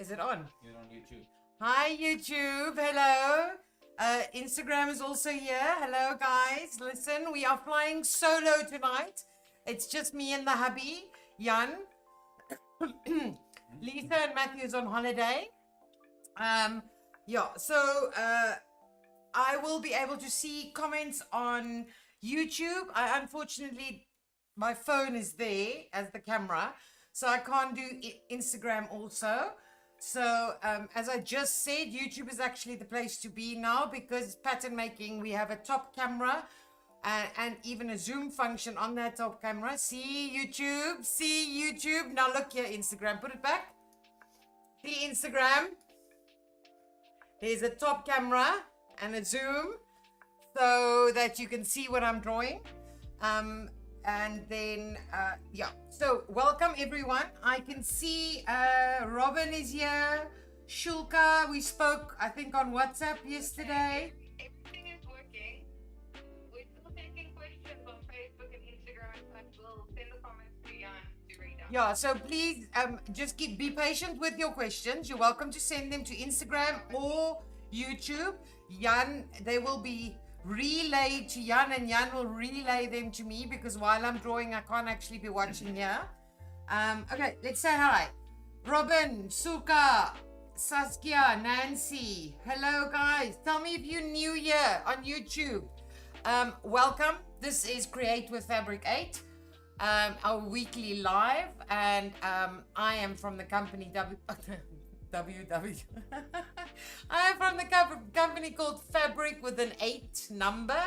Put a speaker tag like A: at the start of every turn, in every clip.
A: Is it on?
B: You're on YouTube.
A: Hi, YouTube. Hello. Instagram is also here. Hello, guys. Listen, we are flying solo tonight. It's just me and the hubby, Jan. Lisa and Matthew is on holiday. So I will be able to see comments on YouTube. Unfortunately, my phone is there as the camera, so I can't do Instagram also. So as I just said, YouTube is actually the place to be now, because pattern making, we have a top camera and even a zoom function on that top camera. See YouTube. Now look here, Instagram, put it back. See Instagram, there's a top camera and a zoom so that you can see what I'm drawing. And then, so welcome everyone. I can see Robin is here, Shulka, we spoke, I think, on WhatsApp yesterday.
C: Everything is working. We're still taking questions on Facebook and Instagram, and we'll send the comments to Jan to read out.
A: Yeah, so please just be patient with your questions. You're welcome to send them to Instagram or YouTube. Jan, they will be relayed to Jan, and Jan will relay them to me, because while I'm drawing I can't actually be watching here. Okay, let's say hi. Robin, Suka, Saskia, Nancy, hello guys. Tell me if you're new here on YouTube. Welcome. This is Create with Fabric8, our weekly live, and I am from the company WW. I am from the company called Fabric with an 8 number,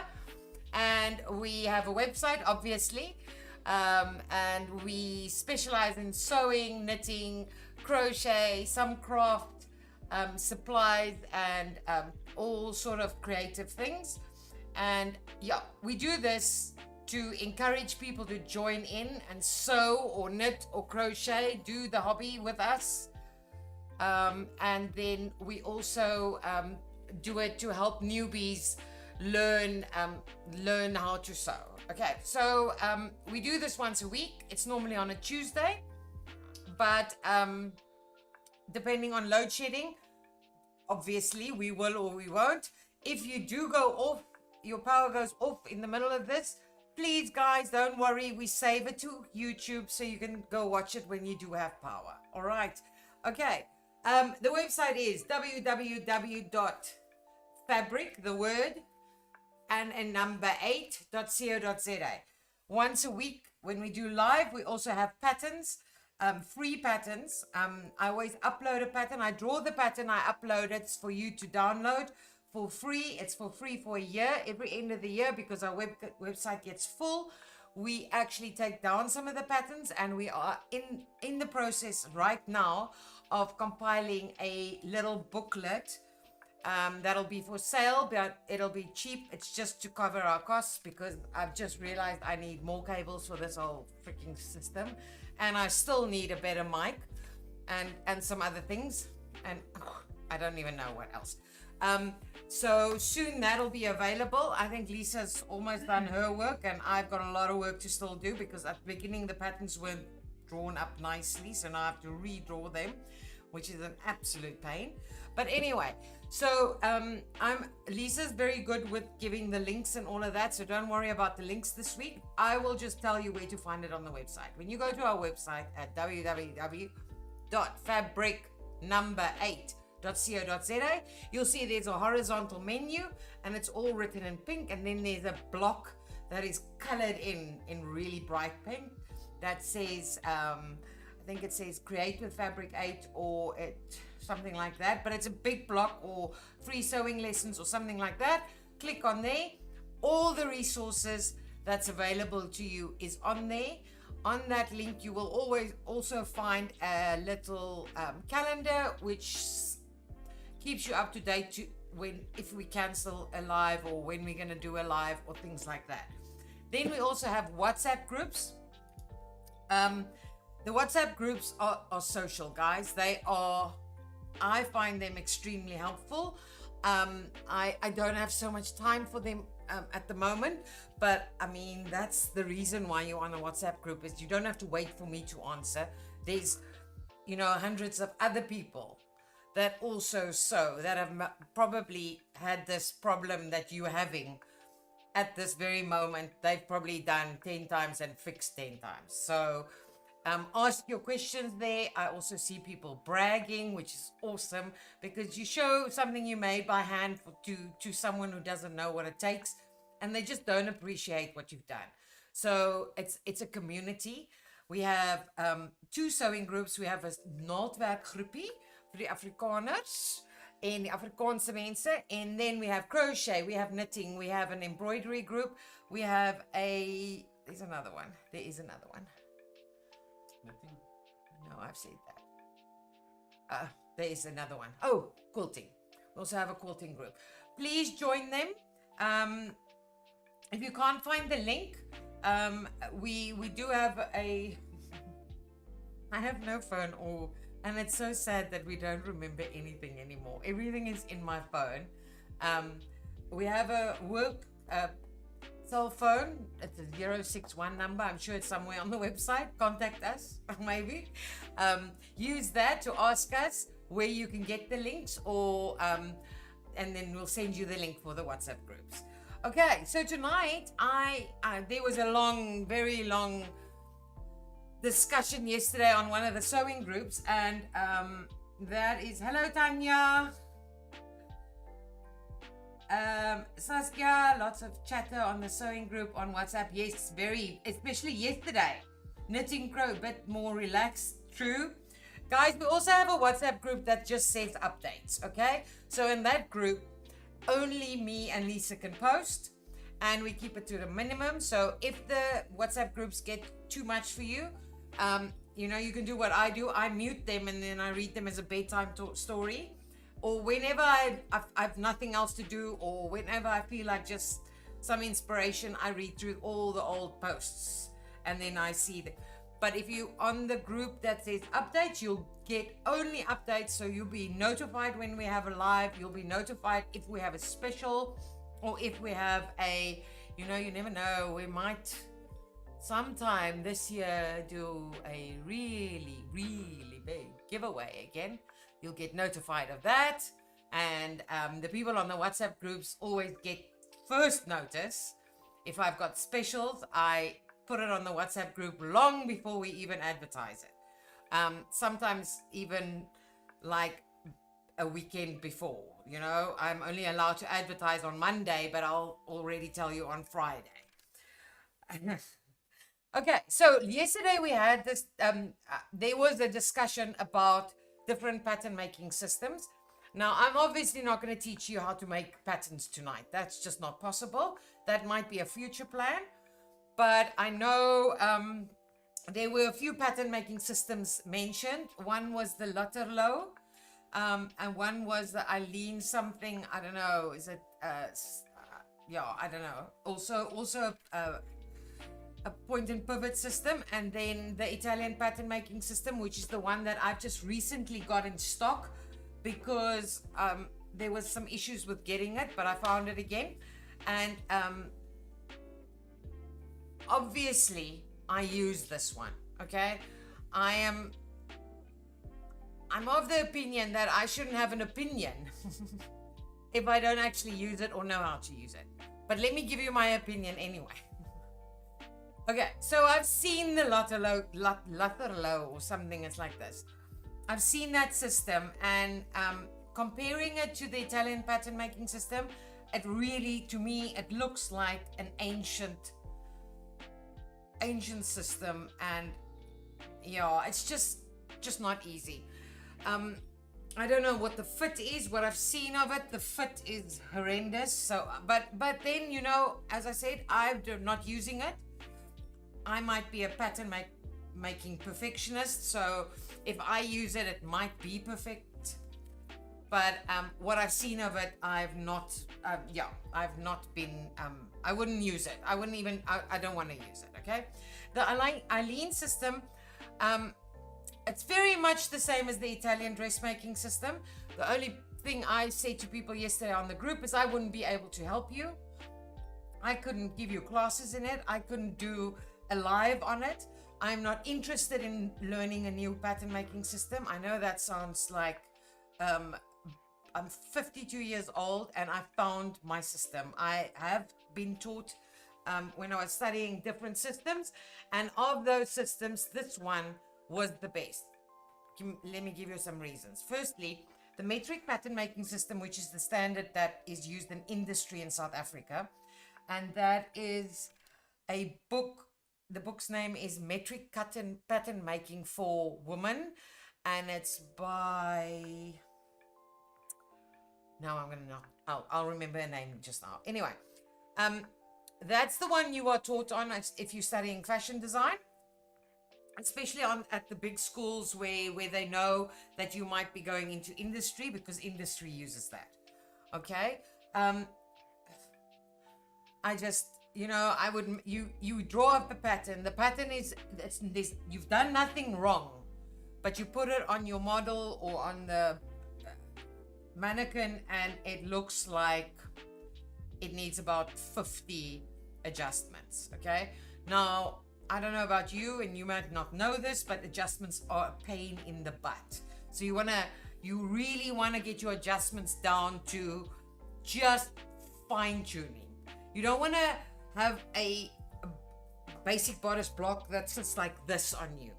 A: and we have a website, obviously, and we specialize in sewing, knitting, crochet, some craft supplies, and all sort of creative things. And yeah, we do this to encourage people to join in and sew or knit or crochet, do the hobby with us. And then we also do it to help newbies learn how to sew. Okay, so we do this once a week. It's normally on a Tuesday, but depending on load shedding, obviously we will or we won't. If you do go off, your power goes off in the middle of this, please guys, don't worry, we save it to YouTube so you can go watch it when you do have power. All right, okay. The website is www.fabric, the word, and number 8.co.za. Once a week when we do live, we also have patterns, free patterns. I always upload a pattern. I draw the pattern, I upload it for you to download for free. It's for free for a year, every end of the year, because our website gets full. We actually take down some of the patterns, and we are in the process right now of compiling a little booklet that'll be for sale, but it'll be cheap. It's just to cover our costs, because I've just realized I need more cables for this whole freaking system, and I still need a better mic and some other things, and I don't even know what else. So soon that'll be available. I think Lisa's almost done her work, and I've got a lot of work to still do, because at the beginning the patterns weren't drawn up nicely, so now I have to redraw them, which is an absolute pain. But anyway, so Lisa's very good with giving the links and all of that, so don't worry about the links this week. I will just tell you where to find it on the website. When you go to our website at www.fabric8.co.za, you'll see there's a horizontal menu, and it's all written in pink, and then there's a block that is colored in really bright pink that says I think it says Create with Fabric8 or something like that, but it's a big block, or free sewing lessons or something like that. Click on there. All the resources that's available to you is on there. On that link you will always also find a little calendar which keeps you up to date to if we cancel a live, or when we're going to do a live, or things like that. Then we also have WhatsApp groups. The WhatsApp groups are social, guys. I find them extremely helpful. I don't have so much time for them at the moment, but I mean, that's the reason why you're on a WhatsApp group, is you don't have to wait for me to answer. There's hundreds of other people that also sew, that have probably had this problem that you're having at this very moment. They've probably done 10 times and fixed 10 times. So ask your questions there. I also see people bragging, which is awesome, because you show something you made by hand to someone who doesn't know what it takes, and they just don't appreciate what you've done. So it's a community. We have 2 sewing groups. We have a naaldwerkgroepie vir die Afrikaners en die Afrikaanse mense, and then we have crochet, we have knitting, we have an embroidery group, we have there's another one. There is another one.
B: Knitting.
A: No, I've said that. There is another one. Oh, quilting. We also have a quilting group. Please join them. If you can't find the link, we do have I have no phone, and it's so sad that we don't remember anything anymore. Everything is in my phone. We have a work cell phone. It's a 061 number. I'm sure it's somewhere on the website. Contact us, maybe. Use that to ask us where you can get the links, or and then we'll send you the link for the WhatsApp groups. Okay, so tonight there was a very long discussion yesterday on one of the sewing groups, and that is, hello Tanya, Saskia, lots of chatter on the sewing group on WhatsApp. Yes, especially yesterday. Knitting Crow, a bit more relaxed, true. Guys, we also have a WhatsApp group that just says updates, okay? So in that group, only me and Lisa can post, and we keep it to the minimum. So if the WhatsApp groups get too much for you, you can do what I do. I mute them and then I read them as a bedtime story, or whenever I've nothing else to do, or whenever I feel like just some inspiration, I read through all the old posts and then I see them. But if you on the group that says updates, you'll get only updates. So you'll be notified when we have a live. You'll be notified if we have a special, or if we have you never know, we might sometime this year do a really, really big giveaway again. You'll get notified of that. And the people on the WhatsApp groups always get first notice. If I've got specials, I put it on the WhatsApp group long before we even advertise it. Sometimes even like a weekend before, I'm only allowed to advertise on Monday, but I'll already tell you on Friday. Okay, so yesterday we had this, there was a discussion about different pattern making systems. Now, I'm obviously not going to teach you how to make patterns tonight. That's just not possible. That might be a future plan. But I know there were a few pattern making systems mentioned. One was the 𝐓𝐈𝐌𝐄𝐓, and one was the 𝐈𝐈𝐌𝐄𝐒 something. I don't know. Is it? I don't know. Also a point and pivot system, and then the Italian pattern making system, which is the one that I've just recently got in stock because there was some issues with getting it, but I found it again. And obviously I use this one. Okay, I'm of the opinion that I shouldn't have an opinion if I don't actually use it or know how to use it. But let me give you my opinion anyway. Okay, so I've seen the 𝐓𝐈𝐌𝐄𝐓 or something. It's like this. I've seen that system, and comparing it to the Italian pattern making system, it really, to me, it looks like an ancient system, and it's just not easy. I don't know what the fit is. What I've seen of it, the fit is horrendous. So, but then, as I said, I'm not using it. I might be a pattern making perfectionist, so if I use it, it might be perfect. But what I've seen of it, I've not been, I wouldn't use it. I wouldn't even, I don't want to use it, okay? The 𝐈𝐈𝐌𝐿 system, it's very much the same as the Italian dressmaking system. The only thing I said to people yesterday on the group is I wouldn't be able to help you. I couldn't give you classes in it. I couldn't do a live on it. I'm not interested in learning a new pattern making system. I know that sounds like I'm 52 years old and I found my system. I have been taught when I was studying different systems, and of those systems, this one was the best. Let me give you some reasons. Firstly, the metric pattern making system, which is the standard that is used in industry in South Africa, and that is a book. The book's name is Metric Pattern Making for Women, and it's by, now I'm gonna know, I'll remember her name just now. Anyway, that's the one you are taught on if you're studying fashion design, especially at the big schools where they know that you might be going into industry, because industry uses that. Okay. I just, I would, you draw up a pattern. The pattern is this, you've done nothing wrong, but you put it on your model or on the mannequin and it looks like it needs about 50 adjustments. Okay. Now, I don't know about you, and you might not know this, but adjustments are a pain in the butt. So you really want to get your adjustments down to just fine tuning. You don't want to have a basic bodice block that sits like this on you.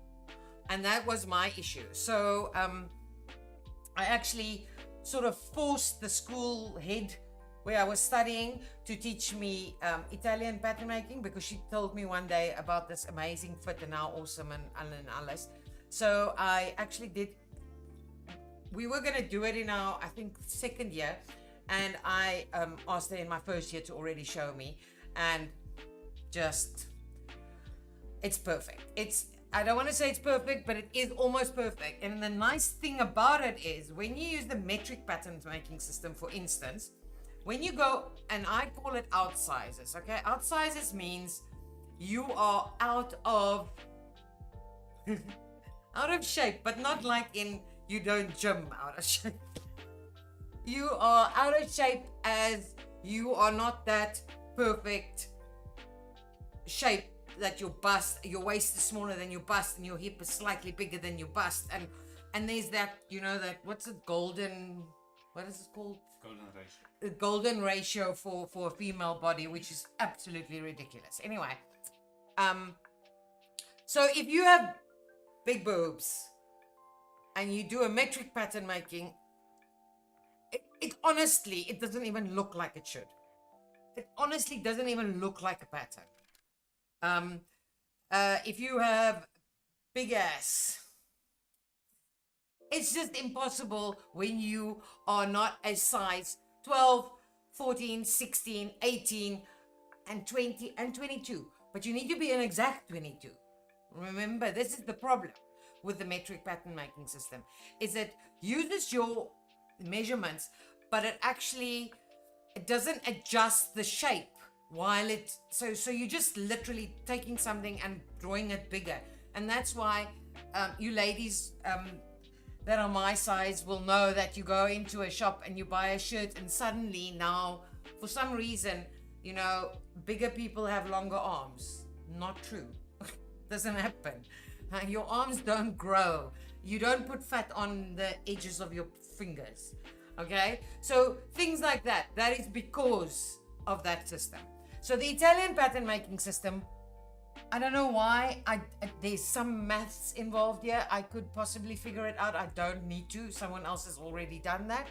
A: And that was my issue. So I actually sort of forced the school head where I was studying to teach me Italian pattern making, because she told me one day about this amazing fit and how awesome and alles. So I actually did, we were going to do it in our, I think, second year. And I asked her in my first year to already show me, and just, it's perfect. I don't want to say it's perfect, but it is almost perfect. And the nice thing about it is when you use the metric pattern making system, for instance, when you go, and I call it outsizes, okay? Outsizes means you are out of shape, but not like in you don't gym out of shape. You are out of shape as you are not that perfect shape that your waist is smaller than your bust, and your hip is slightly bigger than your bust, and there's that, that, what's it, what is it called?
B: Golden ratio.
A: The golden ratio for a female body, which is absolutely ridiculous. Anyway, so if you have big boobs and you do a metric pattern making, it honestly, it doesn't even look like it should. It honestly doesn't even look like a pattern. If you have big ass, it's just impossible when you are not a size 12, 14, 16, 18, and 20, and 22. But you need to be an exact 22. Remember, this is the problem with the metric pattern making system, is it uses your measurements, but it doesn't adjust the shape while so you're just literally taking something and drawing it bigger. And that's why you ladies that are my size will know that you go into a shop and you buy a shirt, and suddenly now, for some reason, bigger people have longer arms. Not true. Doesn't happen. Your arms don't grow. You don't put fat on the edges of your fingers. Okay? So things like that. That is because of that system. So the Italian pattern making system, I don't know why. There's some maths involved here. I could possibly figure it out. I don't need to. Someone else has already done that.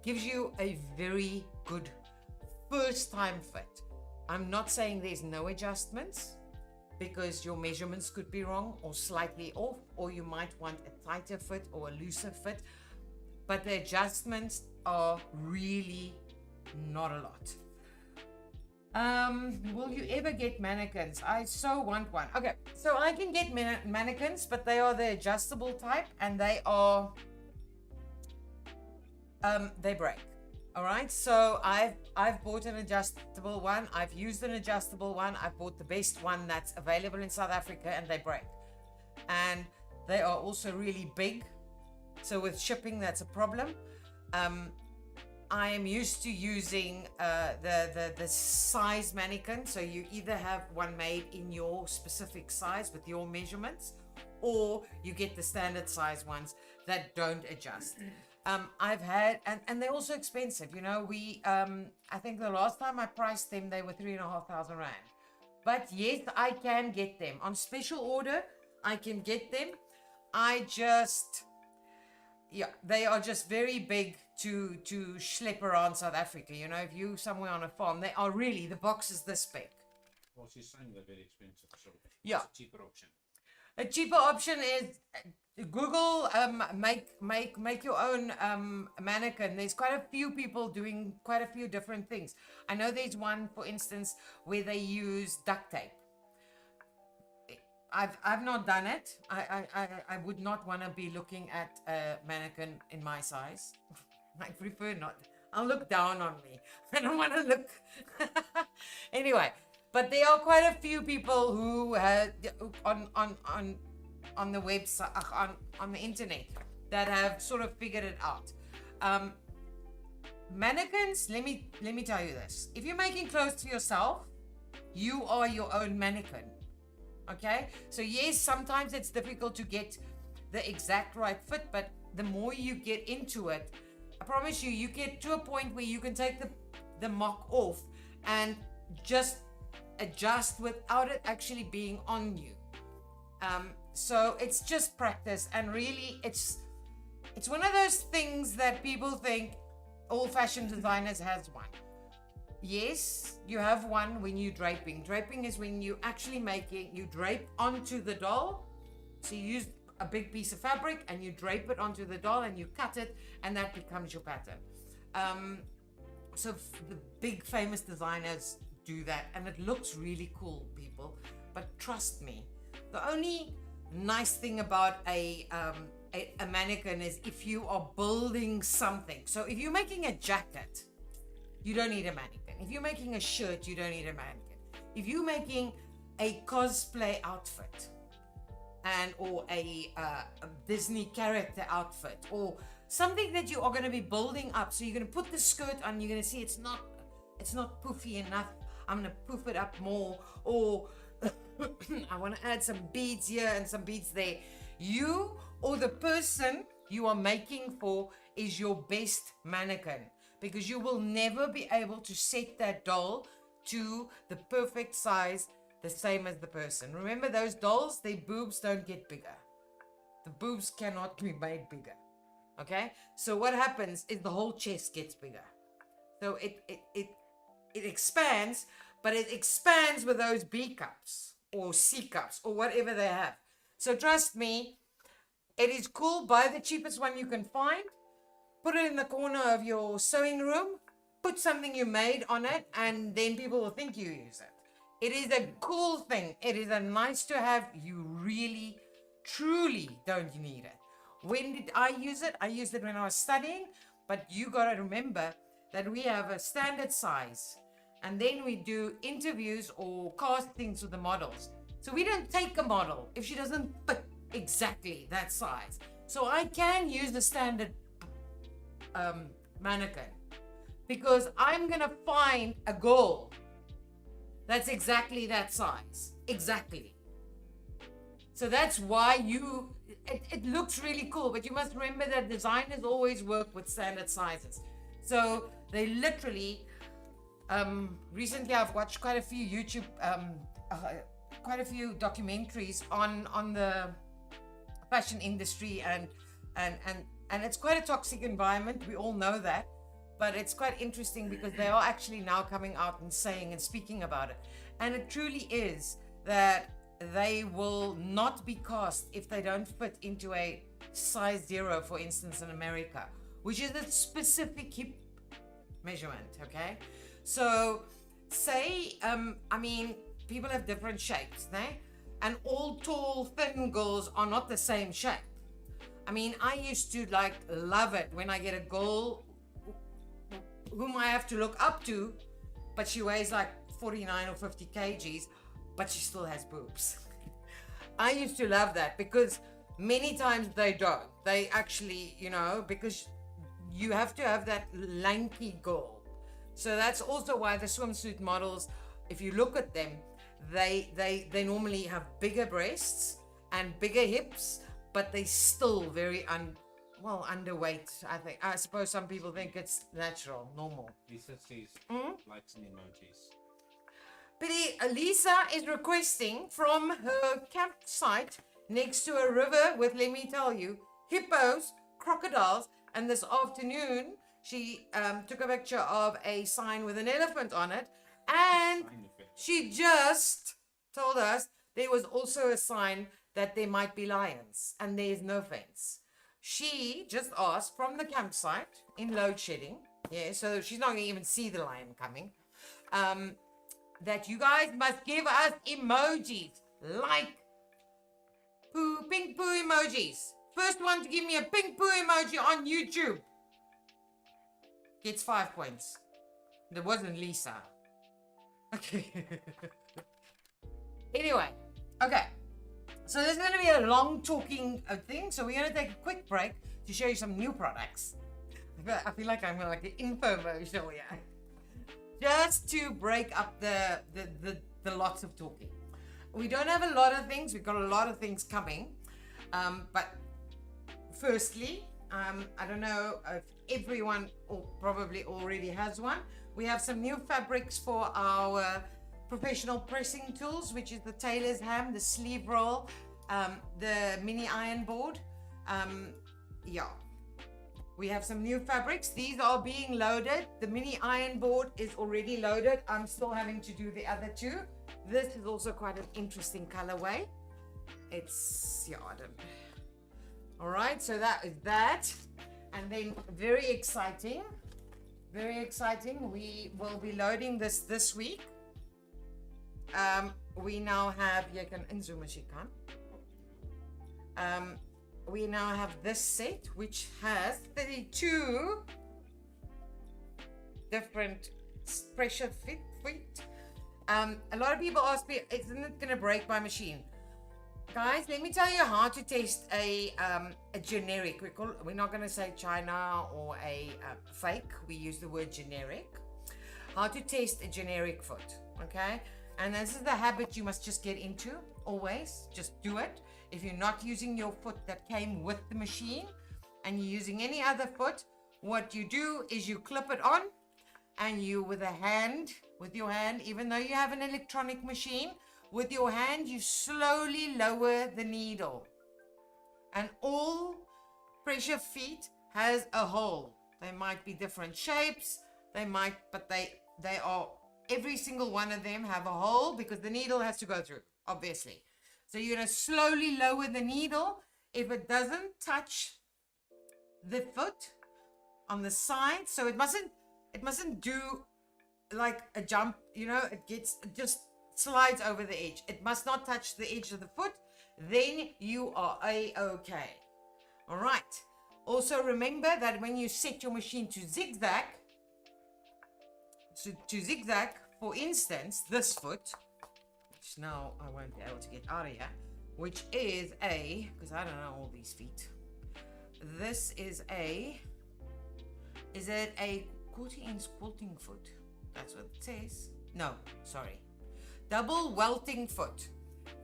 A: Gives you a very good first time fit. I'm not saying there's no adjustments, because your measurements could be wrong or slightly off, or you might want a tighter fit or a looser fit. But the adjustments are really not a lot. Will you ever get mannequins? I so want one. Okay, so I can get mannequins, but they are the adjustable type, and they break. All right, so I've bought an adjustable one. I've used an adjustable one. I've bought the best one that's available in South Africa, and they break. And they are also really big. So with shipping, that's a problem. I am used to using the size mannequin. So you either have one made in your specific size with your measurements, or you get the standard size ones that don't adjust. I've had, and they're also expensive. You know, I think the last time I priced them, they were 3,500 rand. But yes, I can get them on special order. I can get them. They are just very big to schlep around South Africa. You know, if you somewhere on a farm, they are really, the box is this big.
B: Well, she's saying they're very expensive, so
A: Yeah.
B: it's a cheaper option.
A: A cheaper option is Google make your own mannequin. There's quite a few people doing quite a few different things. I know there's one, for instance, where they use duct tape. I've not done it. I would not want to be looking at a mannequin in my size. I prefer not. I'll look down on me. I don't want to look. Anyway, but there are quite a few people who on the website, on the internet, that have sort of figured it out. Mannequins, let me tell you this. If you're making clothes for yourself, you are your own mannequin. Okay? So yes, sometimes it's difficult to get the exact right fit, but the more you get into it, I promise you, you get to a point where you can take the mock off and just adjust without it actually being on you. So it's just practice, and really it's one of those things that people think all fashion designers has one. Yes, you have one when you're draping. Draping is when you actually you drape onto the doll. So you use a big piece of fabric and you drape it onto the doll and you cut it, and that becomes your pattern. So the big famous designers do that, and it looks really cool, people. But trust me, the only nice thing about a mannequin is if you are building something. So if you're making a jacket, you don't need a mannequin. If you're making a shirt, you don't need a mannequin. If you're making a cosplay outfit or a Disney character outfit, or something that you are going to be building up, so you're going to put the skirt on, you're going to see it's not poofy enough, I'm going to poof it up more, or I want to add some beads here and some beads there. You, or the person you are making for, is your best mannequin, because you will never be able to set that doll to the perfect size the same as the person. Remember, those dolls, their boobs don't get bigger. The boobs cannot be made bigger. Okay? So what happens is the whole chest gets bigger. So it expands, but it expands with those B cups or C cups or whatever they have. So trust me, it is cool. Buy the cheapest one you can find. Put it in the corner of your sewing room. Put something you made on it, and then people will think you use it. It is a cool thing. It is a nice to have. You really, truly don't need it. When did I use it? I used it when I was studying. But you got to remember that we have a standard size. And then we do interviews or castings with the models. So we don't take a model if she doesn't fit exactly that size. So I can use the standard mannequin, because I'm gonna find a girl that's exactly that size. Exactly. So that's why it looks really cool, but you must remember that designers always work with standard sizes. So they literally, recently I've watched quite a few YouTube, quite a few documentaries on the fashion industry, and it's quite a toxic environment. We all know that, but it's quite interesting because they are actually now coming out and saying and speaking about it. And it truly is that they will not be cast if they don't fit into a size 0, for instance, in America, which is a specific hip measurement. Okay, so say people have different shapes, né? And all tall, thin girls are not the same shape. I mean, I used to love it when I get a girl whom I have to look up to, but she weighs 49 or 50 kgs, but she still has boobs. I used to love that, because many times they don't. They actually, because you have to have that lanky girl. So that's also why the swimsuit models, if you look at them, they normally have bigger breasts and bigger hips, but they still very underweight. I suppose some people think it's natural, normal.
B: Lisa says likes and emojis.
A: But Lisa is requesting from her campsite next to a river with, let me tell you, hippos, crocodiles, and this afternoon she took a picture of a sign with an elephant on it, and she just told us there was also a sign that there might be lions, and there's no fence. She just asked from the campsite in load shedding, so she's not going to even see the lion coming, that you guys must give us emojis, like pink poo emojis. First one to give me a pink poo emoji on YouTube gets 5 points. There wasn't Lisa. Okay. Anyway, okay. So there's going to be a long talking thing. So we're going to take a quick break to show you some new products. I feel like I'm like an infomercial here. Just to break up the lots of talking. We don't have a lot of things. We've got a lot of things coming. But firstly, I don't know if everyone probably already has one. We have some new fabrics for our professional pressing tools, which is the tailor's ham, the sleeve roll, the mini iron board. We have some new fabrics. These are being loaded. The mini iron board is already loaded. I'm still having to do the other two. This is also quite an interesting colorway. It's, I don't. All right, so that is that. And then very exciting. We will be loading this week. We now have, jy kan inzoom as jy kan. We now have this set, which has 32 different pressure fit. A lot of people ask me, isn't it going to break my machine? Guys, let me tell you how to test a generic. We're not going to say China or a fake. We use the word generic. How to test a generic foot, okay? And this is the habit you must just get into, always. Just do it. If you're not using your foot that came with the machine and you're using any other foot, what you do is you clip it on, and you with your hand, even though you have an electronic machine, with your hand, you slowly lower the needle. And all pressure feet has a hole. They might be different shapes, but they are, every single one of them have a hole because the needle has to go through, obviously. So you're going to slowly lower the needle. If it doesn't touch the foot on the side, so it mustn't do like a jump, it just slides over the edge. It must not touch the edge of the foot. Then you are A-okay. All right. Also remember that when you set your machine to zigzag, for instance, this foot, which now I won't be able to get out of here, which is because I don't know all these feet. This is it a 40-inch quilting foot? That's what it says. No, sorry. Double welting foot.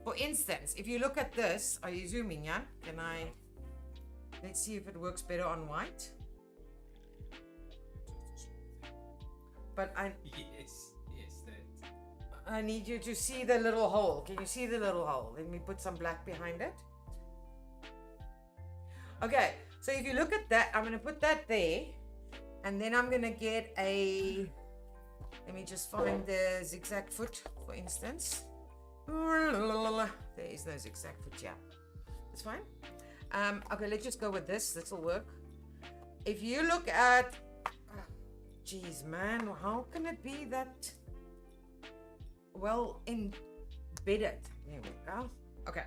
A: For instance, if you look at this, are you zooming, Jan? Let's see if it works better on white. But
B: Yes, that.
A: I need you to see the little hole. Can you see the little hole? Let me put some black behind it. Okay, so if you look at that, I'm going to put that there. And then I'm going to get let me just find the zigzag foot, for instance. There is no zigzag foot, yeah. That's fine. Okay, let's just go with this. This will work. If you look at... Geez, man, how can it be that well embedded? There we go. Okay,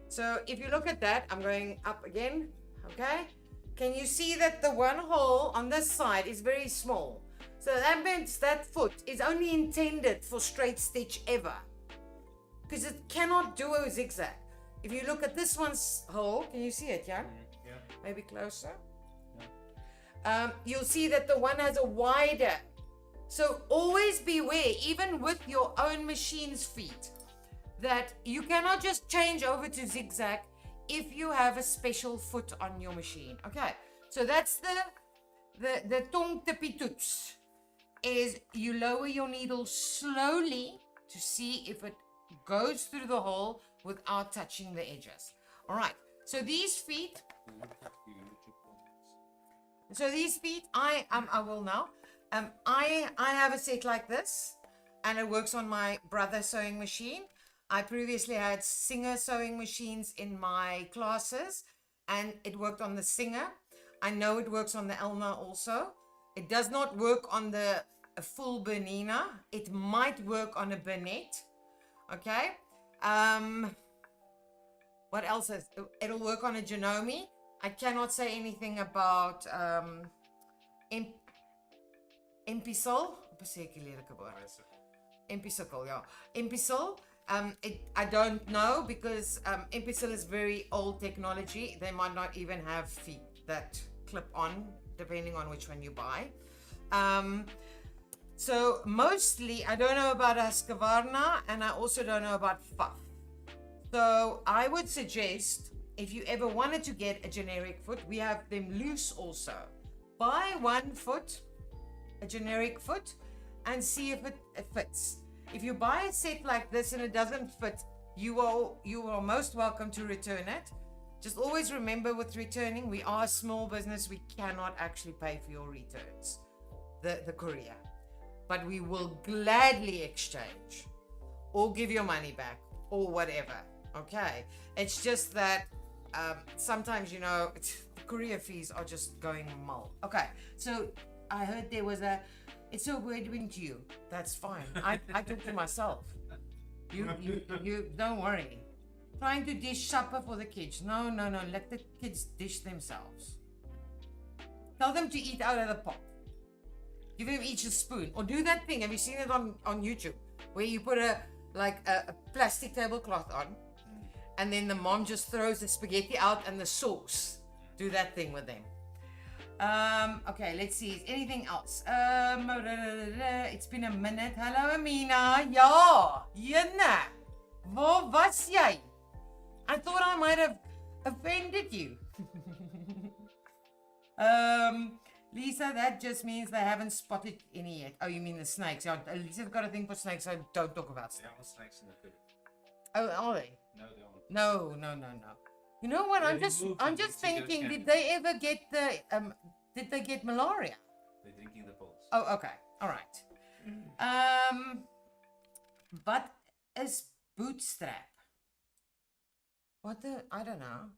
A: so if you look at that, I'm going up again. Okay, can you see that the one hole on this side is very small? So that means that foot is only intended for straight stitch ever, because it cannot do a zigzag. If you look at this one's hole, can you see it, yeah?
B: Yeah.
A: Maybe closer. you'll see that the one has a wider. So always beware, even with your own machine's feet, that you cannot just change over to zigzag if you have a special foot on your machine. Okay, so that's the tong tippy toets, is you lower your needle slowly to see if it goes through the hole without touching the edges. All right, so these feet, I will now. I have a set like this, and it works on my brother sewing machine. I previously had Singer sewing machines in my classes, and it worked on the Singer. I know it works on the Elna also. It does not work on the full Bernina. It might work on a Bernette. Okay. What else is? It'll work on a Janome. I cannot say anything about Impisol. Impisol, yeah. Impisol. I don't know, because Impisol is very old technology. They might not even have feet that clip on, depending on which one you buy. So mostly, I don't know about Husqvarna, and I also don't know about 𝐓𝐹. So I would suggest, if you ever wanted to get a generic foot, we have them loose also. Buy one foot, a generic foot, and see if it fits. If you buy a set like this and it doesn't fit, you are most welcome to return it. Just always remember, with returning, we are a small business. We cannot actually pay for your returns, the courier. But we will gladly exchange or give your money back or whatever. Okay, it's just that sometimes, you know, the courier fees are just going mull. Okay, so I heard there was it's so weird doing to you. That's fine. I talk to myself. You don't worry. Trying to dish supper for the kids. No. Let the kids dish themselves. Tell them to eat out of the pot. Give them each a spoon. Or do that thing. Have you seen it on YouTube? Where you put a plastic tablecloth on, and then the mom just throws the spaghetti out and the sauce. Do that thing with them. Okay, let's see. Is anything else? It's been a minute. Hello, Amina. Ja, Jenna. Waar was jy? I thought I might have offended you. Lisa, that just means they haven't spotted any yet. Oh, you mean the snakes? Yeah, Lisa's got a thing for snakes, so don't talk about snakes.
B: There are snakes in the crib.
A: Oh, are they?
B: No, they aren't.
A: No. You know what? I'm just thinking, did they ever get did they get malaria?
B: They're drinking the pills.
A: Oh, okay. All right. What is bootstrap? I don't know.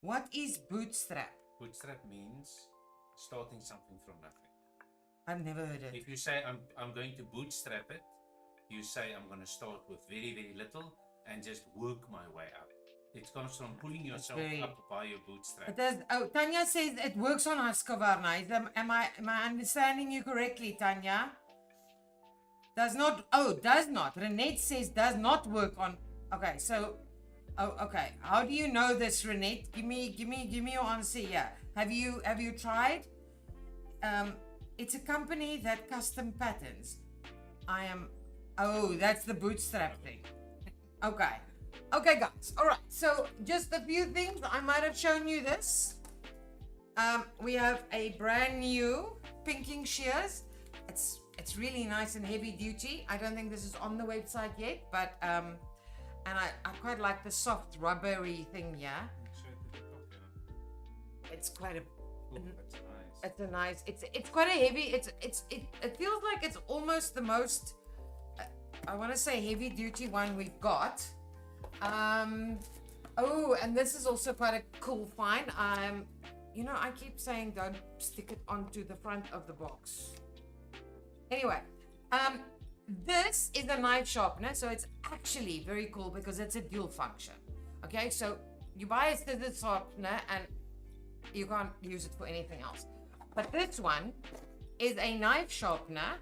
A: What is bootstrap?
B: Bootstrap means starting something from nothing.
A: I've never heard it.
B: If you say I'm going to bootstrap it, you say I'm going to start with very, very little and just work my way up. It comes from pulling yourself up by your bootstrap.
A: It does. Oh, Tanya says it works on Husqvarna. Am I understanding you correctly, Tanya? Does not. Oh, does not. Renette says does not work on. Okay, so. Oh, okay. How do you know this, Renette? Give me your answer here. Have you tried? It's a company that custom patterns. Oh, that's the bootstrap thing. Okay. Okay, guys. All right. So just a few things. I might have shown you this. We have a brand new pinking shears. It's really nice and heavy duty. I don't think this is on the website yet, but and I quite like the soft rubbery thing here. It's quite a.
B: Ooh, that's nice.
A: It's a nice. It's quite a heavy. It feels like it's almost the most. I want to say heavy duty one we've got. Oh, and this is also quite a cool find. You know, I keep saying don't stick it onto the front of the box. Anyway, this is a knife sharpener, so it's actually very cool because it's a dual function. Okay, so you buy a scissor sharpener and you can't use it for anything else. But this one is a knife sharpener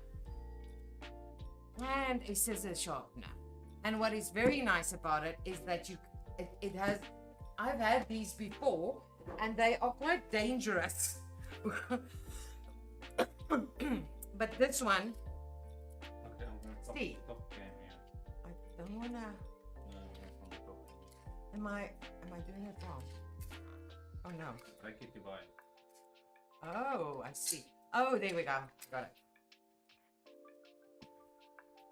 A: and a scissor sharpener. And what is very nice about it is that it has, I've had these before and they are quite dangerous But this one,
B: Okay, I'm gonna top,
A: See.
B: top cam here.
A: I don't wanna.
B: No, that's from the top.
A: Am I doing it wrong? Oh no.
B: 𝐓𝐶𝐀𝐓.
A: Oh, I see. Oh, there we go. Got it.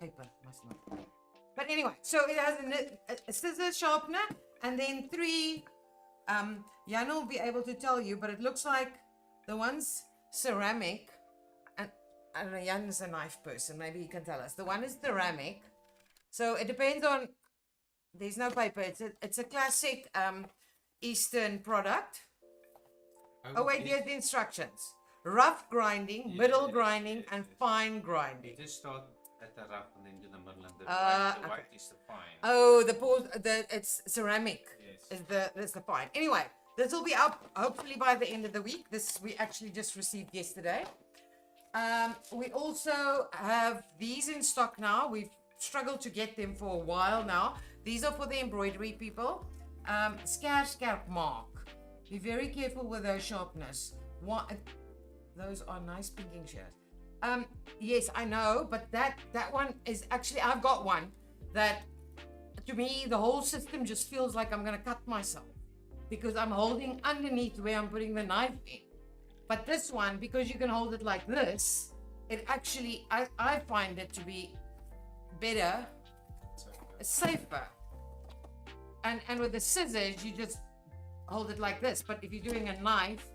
A: Paper must not. But anyway, so it has a scissor sharpener and then 3. Jan will be able to tell you, but it looks like the one's ceramic, and I don't know. Jan is a knife person. Maybe he can tell us. The one is ceramic, so it depends on. There's no paper. It's a classic Eastern product. Oh wait, here's the instructions: rough grinding, middle grinding, and fine grinding.
B: You just start at the rough and then do the middle and the
A: Okay.
B: white is the fine.
A: Oh, it's ceramic.
B: Yes.
A: Is the fine. Anyway, this will be up hopefully by the end of the week. This we actually just received yesterday. We also have these in stock now. We've struggled to get them for a while now. These are for the embroidery people. Scarp mark. Be very careful with those sharpness. Those are nice pinking shears. Yes, I know, but that one is actually, I've got one that, to me, the whole system just feels like I'm gonna cut myself because I'm holding underneath where I'm putting the knife in. But this one, because you can hold it like this, it actually, I find it to be better, safer. And with the scissors, you just hold it like this. But if you're doing a knife,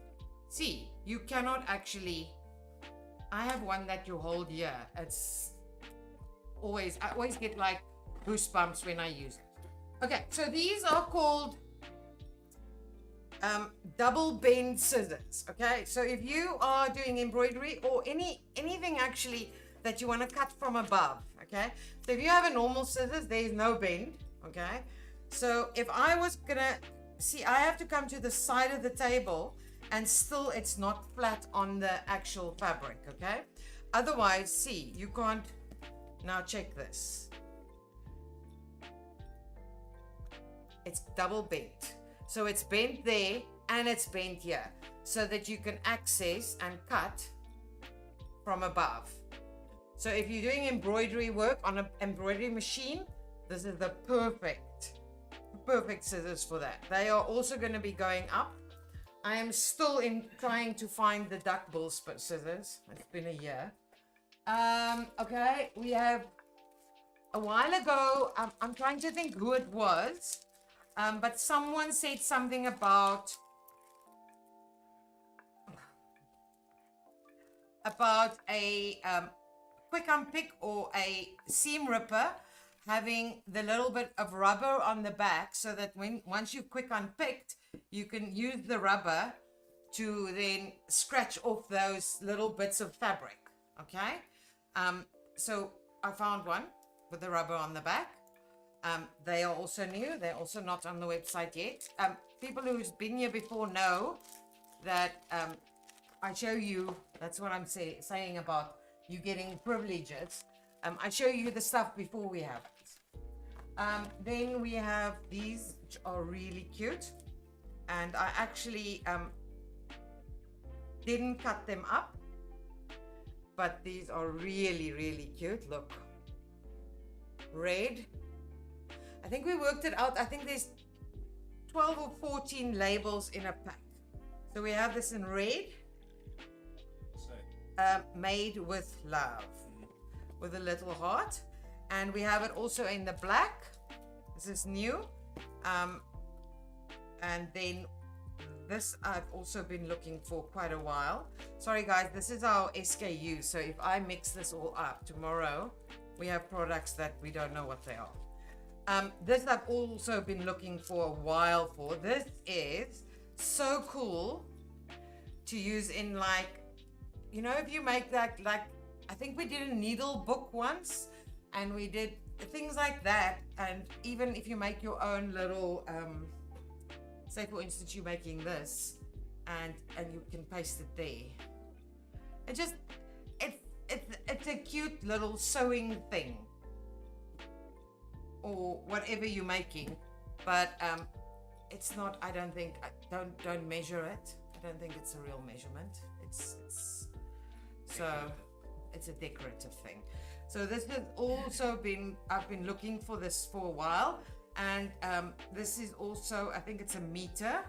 A: see, you cannot actually. I have one that you hold here. It's always, I always get like goosebumps when I use it. Okay, so these are called double bend scissors. Okay, so if you are doing embroidery or anything actually that you want to cut from above, okay, so if you have a normal scissors, there is no bend. Okay, so if I was gonna see, I have to come to the side of the table and still it's not flat on the actual fabric. Okay, otherwise, see, you can't. Now check this, it's double bent. So it's bent there and it's bent here so that you can access and cut from above. So if you're doing embroidery work on an embroidery machine, this is the perfect scissors for that. They are also going to be going up. I am still trying to find the duck bill scissors. It's been a year. Okay, we have a while ago, I'm trying to think who it was. But someone said something about a quick unpick or a seam ripper having the little bit of rubber on the back so that once you've quick unpicked, you can use the rubber to then scratch off those little bits of fabric. Okay, so I found one with the rubber on the back. They are also new. They're also not on the website yet. People who's been here before know that I show you, that's what I'm saying about you getting privileges. I show you the stuff before we have it. Then we have these, which are really cute. And I actually didn't cut them up. But these are really, really cute. Look. Red. I think we worked it out. I think there's 12 or 14 labels in a pack. So we have this in red, made with love, with a little heart. And we have it also in the black. This is new. And then this I've also been looking for quite a while. Sorry guys, this is our SKU. So if I mix this all up tomorrow, we have products that we don't know what they are. This I've also been looking for a while for. This is so cool to use in, like, you know, if you make that, like, I think we did a needle book once and we did things like that. And even if you make your own little, say for instance, you're making this and you can paste it there. It just, it's a cute little sewing thing. Or whatever you're making, but it's not. I don't think. Don't measure it. I don't think it's a real measurement. So it's a decorative thing. So this has also been, I've been looking for this for a while, and this is also, I think it's a meter.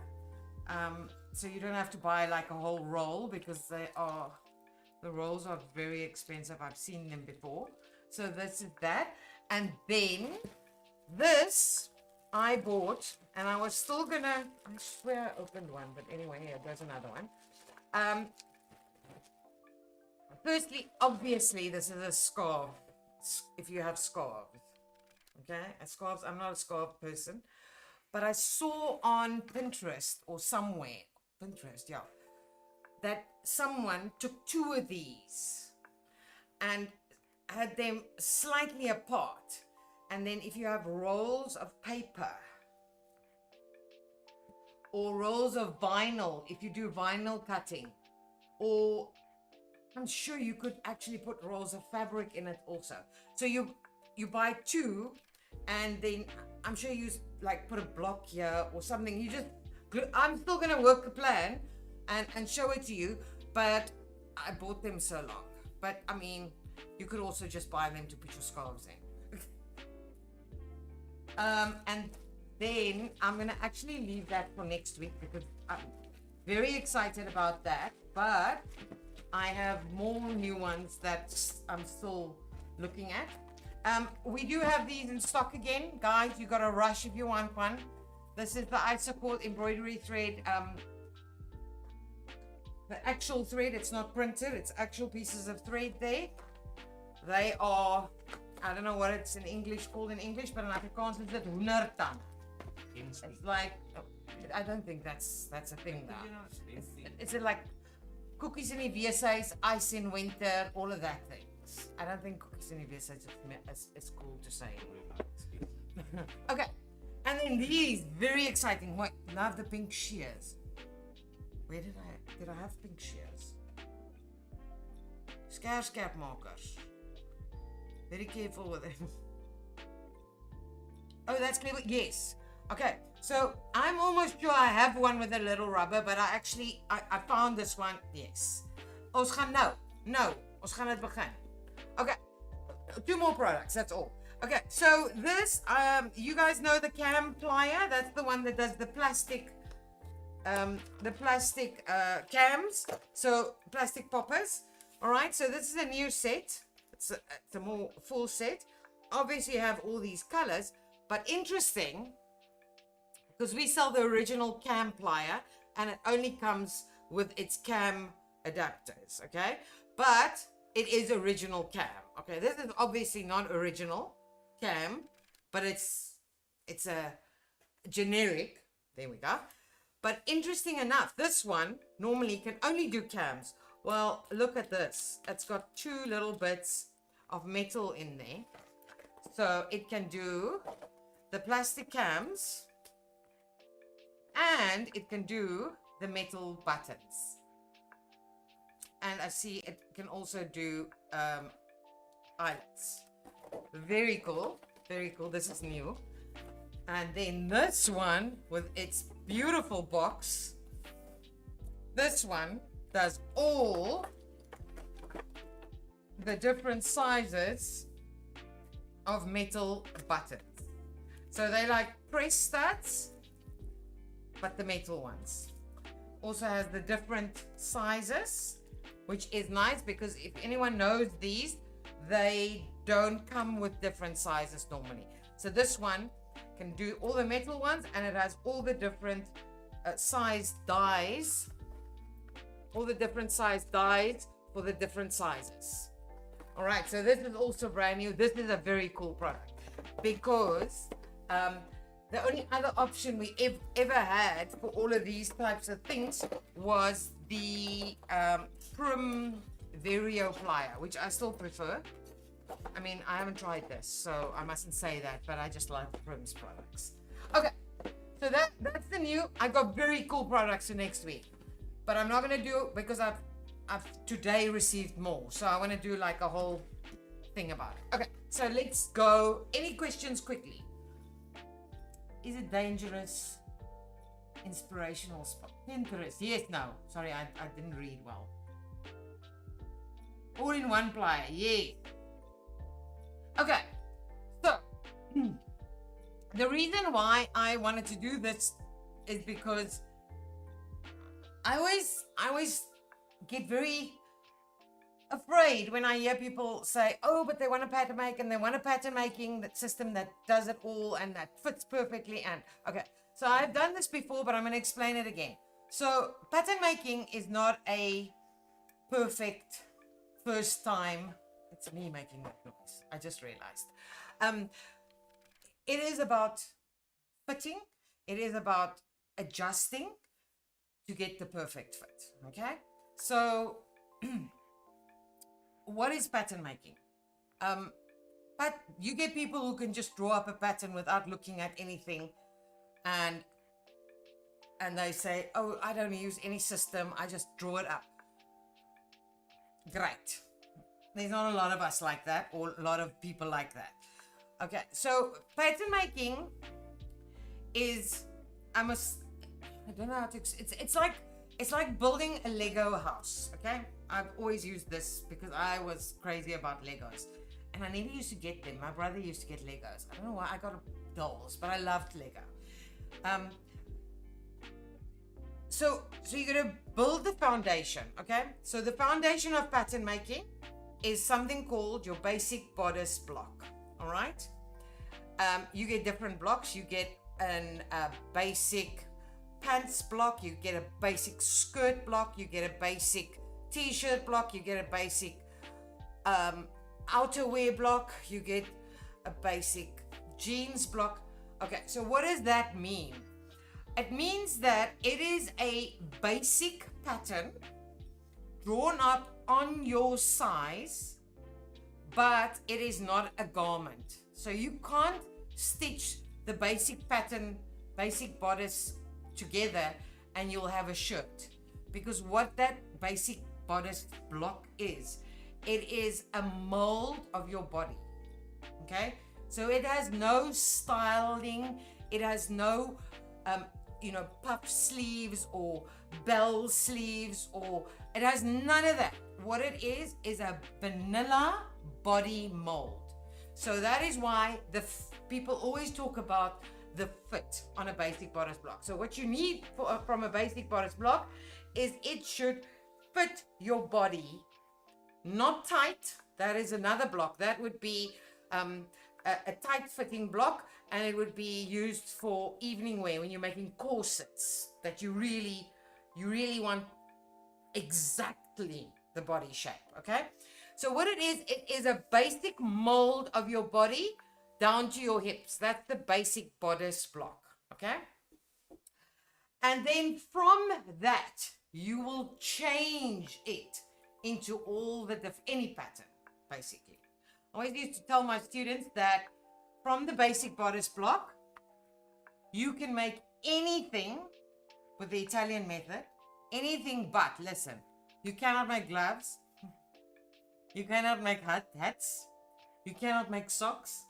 A: So you don't have to buy like a whole roll, because the rolls are very expensive. I've seen them before. So this is that. And then this I bought, and I was still gonna, I swear I opened one, but anyway, here goes another one. Firstly, obviously, this is a scarf. If you have scarves, okay, scarves. I'm not a scarf person, but I saw on Pinterest or somewhere, Pinterest, yeah, that someone took 2 of these and had them slightly apart. And then if you have rolls of paper or rolls of vinyl, if you do vinyl cutting, or I'm sure you could actually put rolls of fabric in it also. So you buy 2, and then I'm sure you like put a block here or something. You just, I'm still gonna work the plan and show it to you, but I bought them so long. But I mean, you could also just buy them to put your scarves in. And then I'm gonna actually leave that for next week, because I'm very excited about that. But I have more new ones that I'm still looking at. We do have these in stock again, guys. You gotta rush if you want one. This is the 𝐓𝐾𝐂𝐓 embroidery thread. The actual thread, it's not printed, it's actual pieces of thread there. They are, I don't know what it's in English called in English, but in Afrikaans it's 100 ton. It's like, I don't think that's a thing now. It's like cookies in 𝐓𝐈𝐍, ice in winter, all of that things. I don't think cookies in 𝐓𝐈𝐍 is cool to say. Okay, and then these, very exciting. Wait, love the pink shears. Where did I have pink shears? Scarf markers. Very careful with them. Oh, that's clever. Yes. Okay, so I'm almost sure I have one with a little rubber, but I found this one. Yes. Ons gaan ons gaan het begin. Okay, 2 more products, that's all. Okay, so this, you guys know the cam plier. That's the one that does the plastic cams, so plastic poppers. All right, so this is a new set. It's a more full set. Obviously you have all these colors, but interesting, because we sell the original cam plier, and it only comes with its cam adapters, okay? But it is original cam, okay? This is obviously not original cam, but it's a generic, there we go. But interesting enough, this one normally can only do cams. Well, look at this. It's got 2 little bits of metal in there. So it can do the plastic cams, and it can do the metal buttons. And I see it can also do eyelets. Very cool. Very cool. This is new. And then this one with its beautiful box. This one does all the different sizes of metal buttons. So they like press studs, but the metal ones. Also has the different sizes, which is nice, because if anyone knows these, they don't come with different sizes normally. So this one can do all the metal ones, and it has all the different size dies, all the different size dies for the different sizes. All right, so this is also brand new. This is a very cool product, because the only other option we ever had for all of these types of things was the Prim Vario plier, which I still prefer. I mean, I haven't tried this, so I mustn't say that, but I just love Prim's products. Okay, so that's the new. I got very cool products for next week, but I'm not gonna do it because I've today received more, so I want to do like a whole thing about it. Okay, so let's go. Any questions quickly? Is it dangerous? Inspirational Pinterest. Yes, no. Sorry, I didn't read well. All in one player. Yeah. Okay. So, the reason why I wanted to do this is because I always get very afraid when I hear people say, oh, but they want a pattern make and they want a pattern making system that does it all and that fits perfectly. And okay, so I've done this before, but I'm going to explain it again. So pattern making is not a perfect first time. It's me making that noise. I just realized. It is about fitting. It is about adjusting to get the perfect fit. Okay, so what is pattern making? But you get people who can just draw up a pattern without looking at anything, and they say, oh, I don't use any system, I just draw it up. Great. There's not a lot of us like that, or a lot of people like that. Okay, so pattern making is, I don't know how to, it's like building a Lego house. Okay, I've always used this because I was crazy about Legos, and I never used to get them. My brother used to get Legos. I don't know why. I got dolls, but I loved Lego. So you're gonna build the foundation. Okay, so the foundation of pattern making is something called your basic bodice block. All right, you get different blocks. You get a basic pants block, you get a basic skirt block, you get a basic t-shirt block, you get a basic outerwear block, you get a basic jeans block. Okay, so what does that mean? It means that it is a basic pattern drawn up on your size, but it is not a garment. So you can't stitch the basic pattern, basic bodice together and you'll have a shirt, because what that basic bodice block is, it is a mold of your body. Okay, so it has no styling, it has no puff sleeves or bell sleeves, or it has none of that. What it is a vanilla body mold. So that is why people always talk about the fit on a basic bodice block. So what you need from a basic bodice block is it should fit your body, not tight. That is another block. That would be a tight fitting block, and it would be used for evening wear when you're making corsets that you really want exactly the body shape. Okay, so what it is a basic mold of your body down to your hips. That's the basic bodice block. Okay, and then from that you will change it into all the any pattern. Basically, I always used to tell my students that from the basic bodice block you can make anything with the Italian method, anything but, listen, you cannot make gloves, you cannot make hats, you cannot make socks.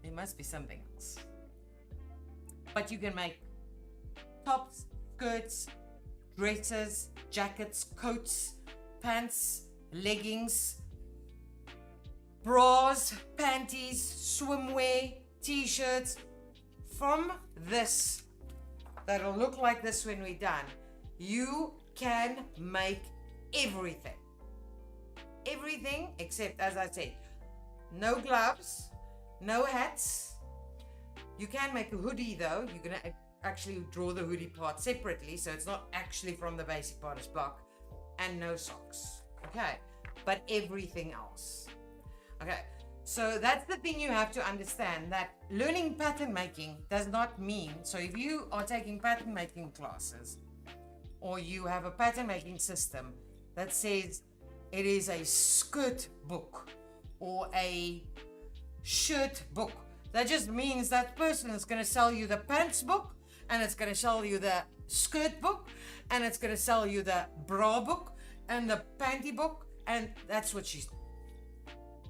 A: There must be something else. But you can make tops, skirts, dresses, jackets, coats, pants, leggings, bras, panties, swimwear, t-shirts. From this, that'll look like this when we're done, you can make everything. Everything except, as I said, no gloves, no hats. You can make a hoodie though. You're going to actually draw the hoodie part separately, so it's not actually from the basic bodice block. And no socks. Okay, but everything else. Okay, so that's the thing you have to understand, that learning pattern making does not mean, so if you are taking pattern making classes or you have a pattern making system that says it is a skirt book or a shirt book, that just means that person is going to sell you the pants book, and it's going to sell you the skirt book, and it's going to sell you the bra book and the panty book, and that's what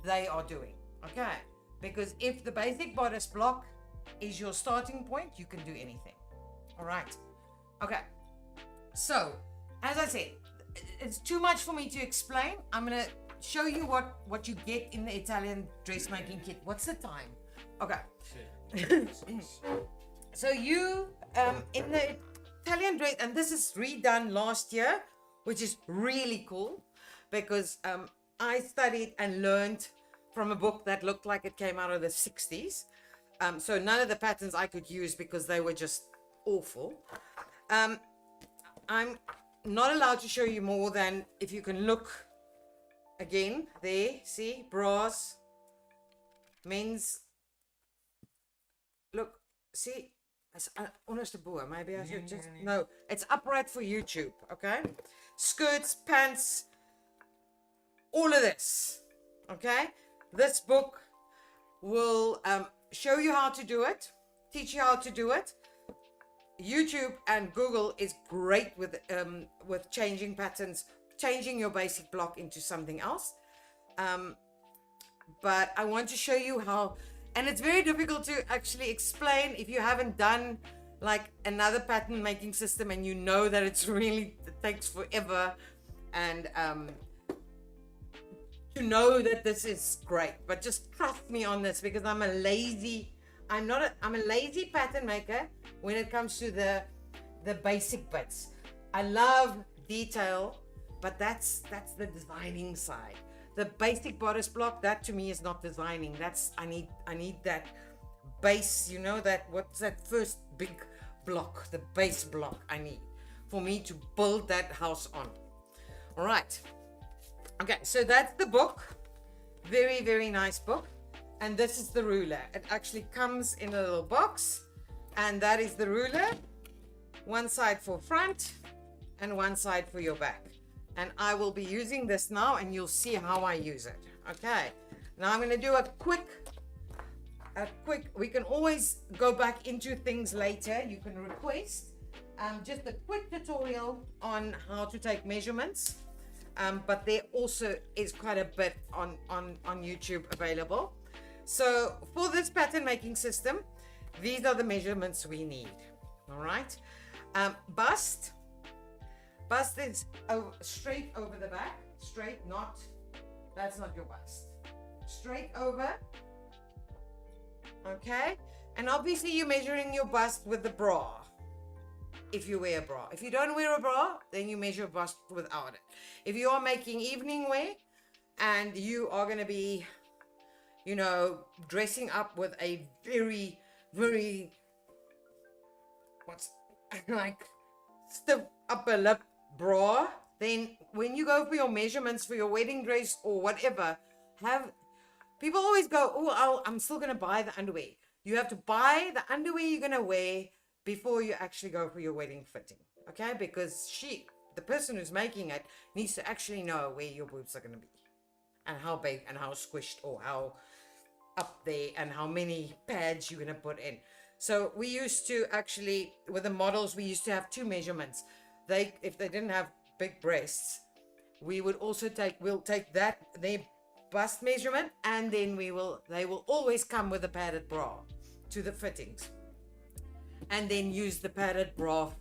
A: they are doing. Okay, because if the basic bodice block is your starting point, you can do anything. All right. Okay. So, as I said, it's too much for me to explain. I'm gonna show you what you get in the Italian dressmaking kit. What's the time? Okay. So you in the Italian dress, and this is redone last year, which is really cool because I studied and learned from a book that looked like it came out of the 60s. So none of the patterns I could use because they were just awful. I'm not allowed to show you more than if you can look again there. See, bras, men's. Look, see, it's almost a boa. Maybe I should just no. It's upright for YouTube. Okay, skirts, pants, all of this. Okay, this book will show you how to do it, teach you how to do it. YouTube and Google is great with changing patterns, changing your basic block into something else. But I want to show you how, and it's very difficult to actually explain if you haven't done like another pattern making system and you know that it takes forever, and to know that this is great. But just trust me on this because I'm a lazy pattern maker when it comes to the basic bits. I love detail, but that's the designing side. The basic bodice block, that to me is not designing. That's I need that base, you know, that what's that first big block, the base block I need for me to build that house on. All right. Okay, so that's the book. Very, very nice book. And this is the ruler. It actually comes in a little box, and that is the ruler. One side for front and one side for your back. And I will be using this now, and you'll see how I use it. Okay, now I'm going to do a quick, we can always go back into things later. You can request just a quick tutorial on how to take measurements. But there also is quite a bit on YouTube available. So for this pattern making system, these are the measurements we need. All right. Bust is straight over the back, straight, that's not your bust. Straight over. Okay. And obviously you're measuring your bust with the bra. If you wear a bra. If you don't wear a bra, then you measure bust without it. If you are making evening wear and you are going to be, you know, dressing up with a very, very, stiff upper lip bra, then when you go for your measurements for your wedding dress or whatever, people always go, oh, I'm still going to buy the underwear. You have to buy the underwear you're going to wear before you actually go for your wedding fitting, okay? Because the person who's making it needs to actually know where your boobs are going to be and how big and how squished or how up there and how many pads you're going to put in. So we used to actually, with the models, we used to have two measurements. If they didn't have big breasts, we'll take their bust measurement, and then they will always come with a padded bra to the fittings. And then use the padded bra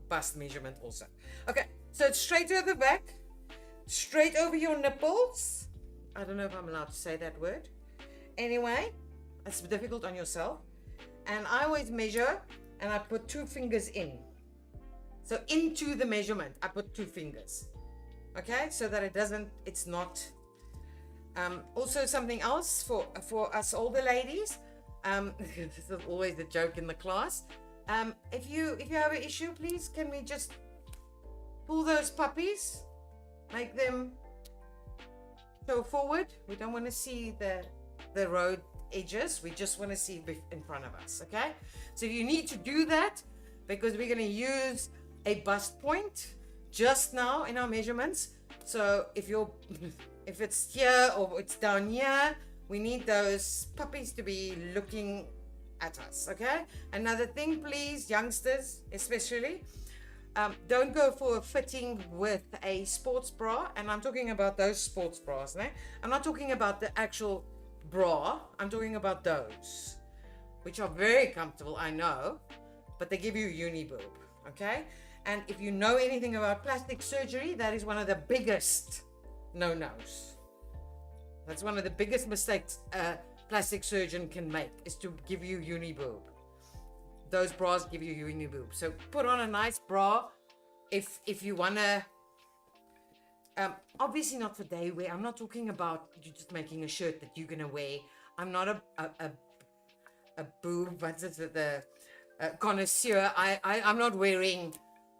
A: bust measurement also. Okay, so it's straight over the back, straight over your nipples. I don't know if I'm allowed to say that word. Anyway, it's difficult on yourself. And I always measure, and I put 2 fingers in. So into the measurement, I put 2 fingers. Okay, so that it's not. Also something else for us older ladies. This is always the joke in the class. If you have an issue, please can we just pull those puppies, make them show forward. We don't want to see the road edges. We just want to see in front of us. Okay, so you need to do that because we're going to use a bust point just now in our measurements. So if it's here or it's down here, we need those puppies to be looking at us, okay? Another thing, please, youngsters especially, don't go for a fitting with a sports bra. And I'm talking about those sports bras, né? I'm not talking about the actual bra. I'm talking about those, which are very comfortable, I know. but they give you uni boob, okay? And if you know anything about plastic surgery, that is one of the biggest no-nos. That's one of the biggest mistakes a plastic surgeon can make, is to give you uni boob. Those bras give you uni boob. So put on a nice bra if you want to. Obviously not for day wear. I'm not talking about you just making a shirt that you're going to wear. I'm not a boob, what's it, the connoisseur. I'm not wearing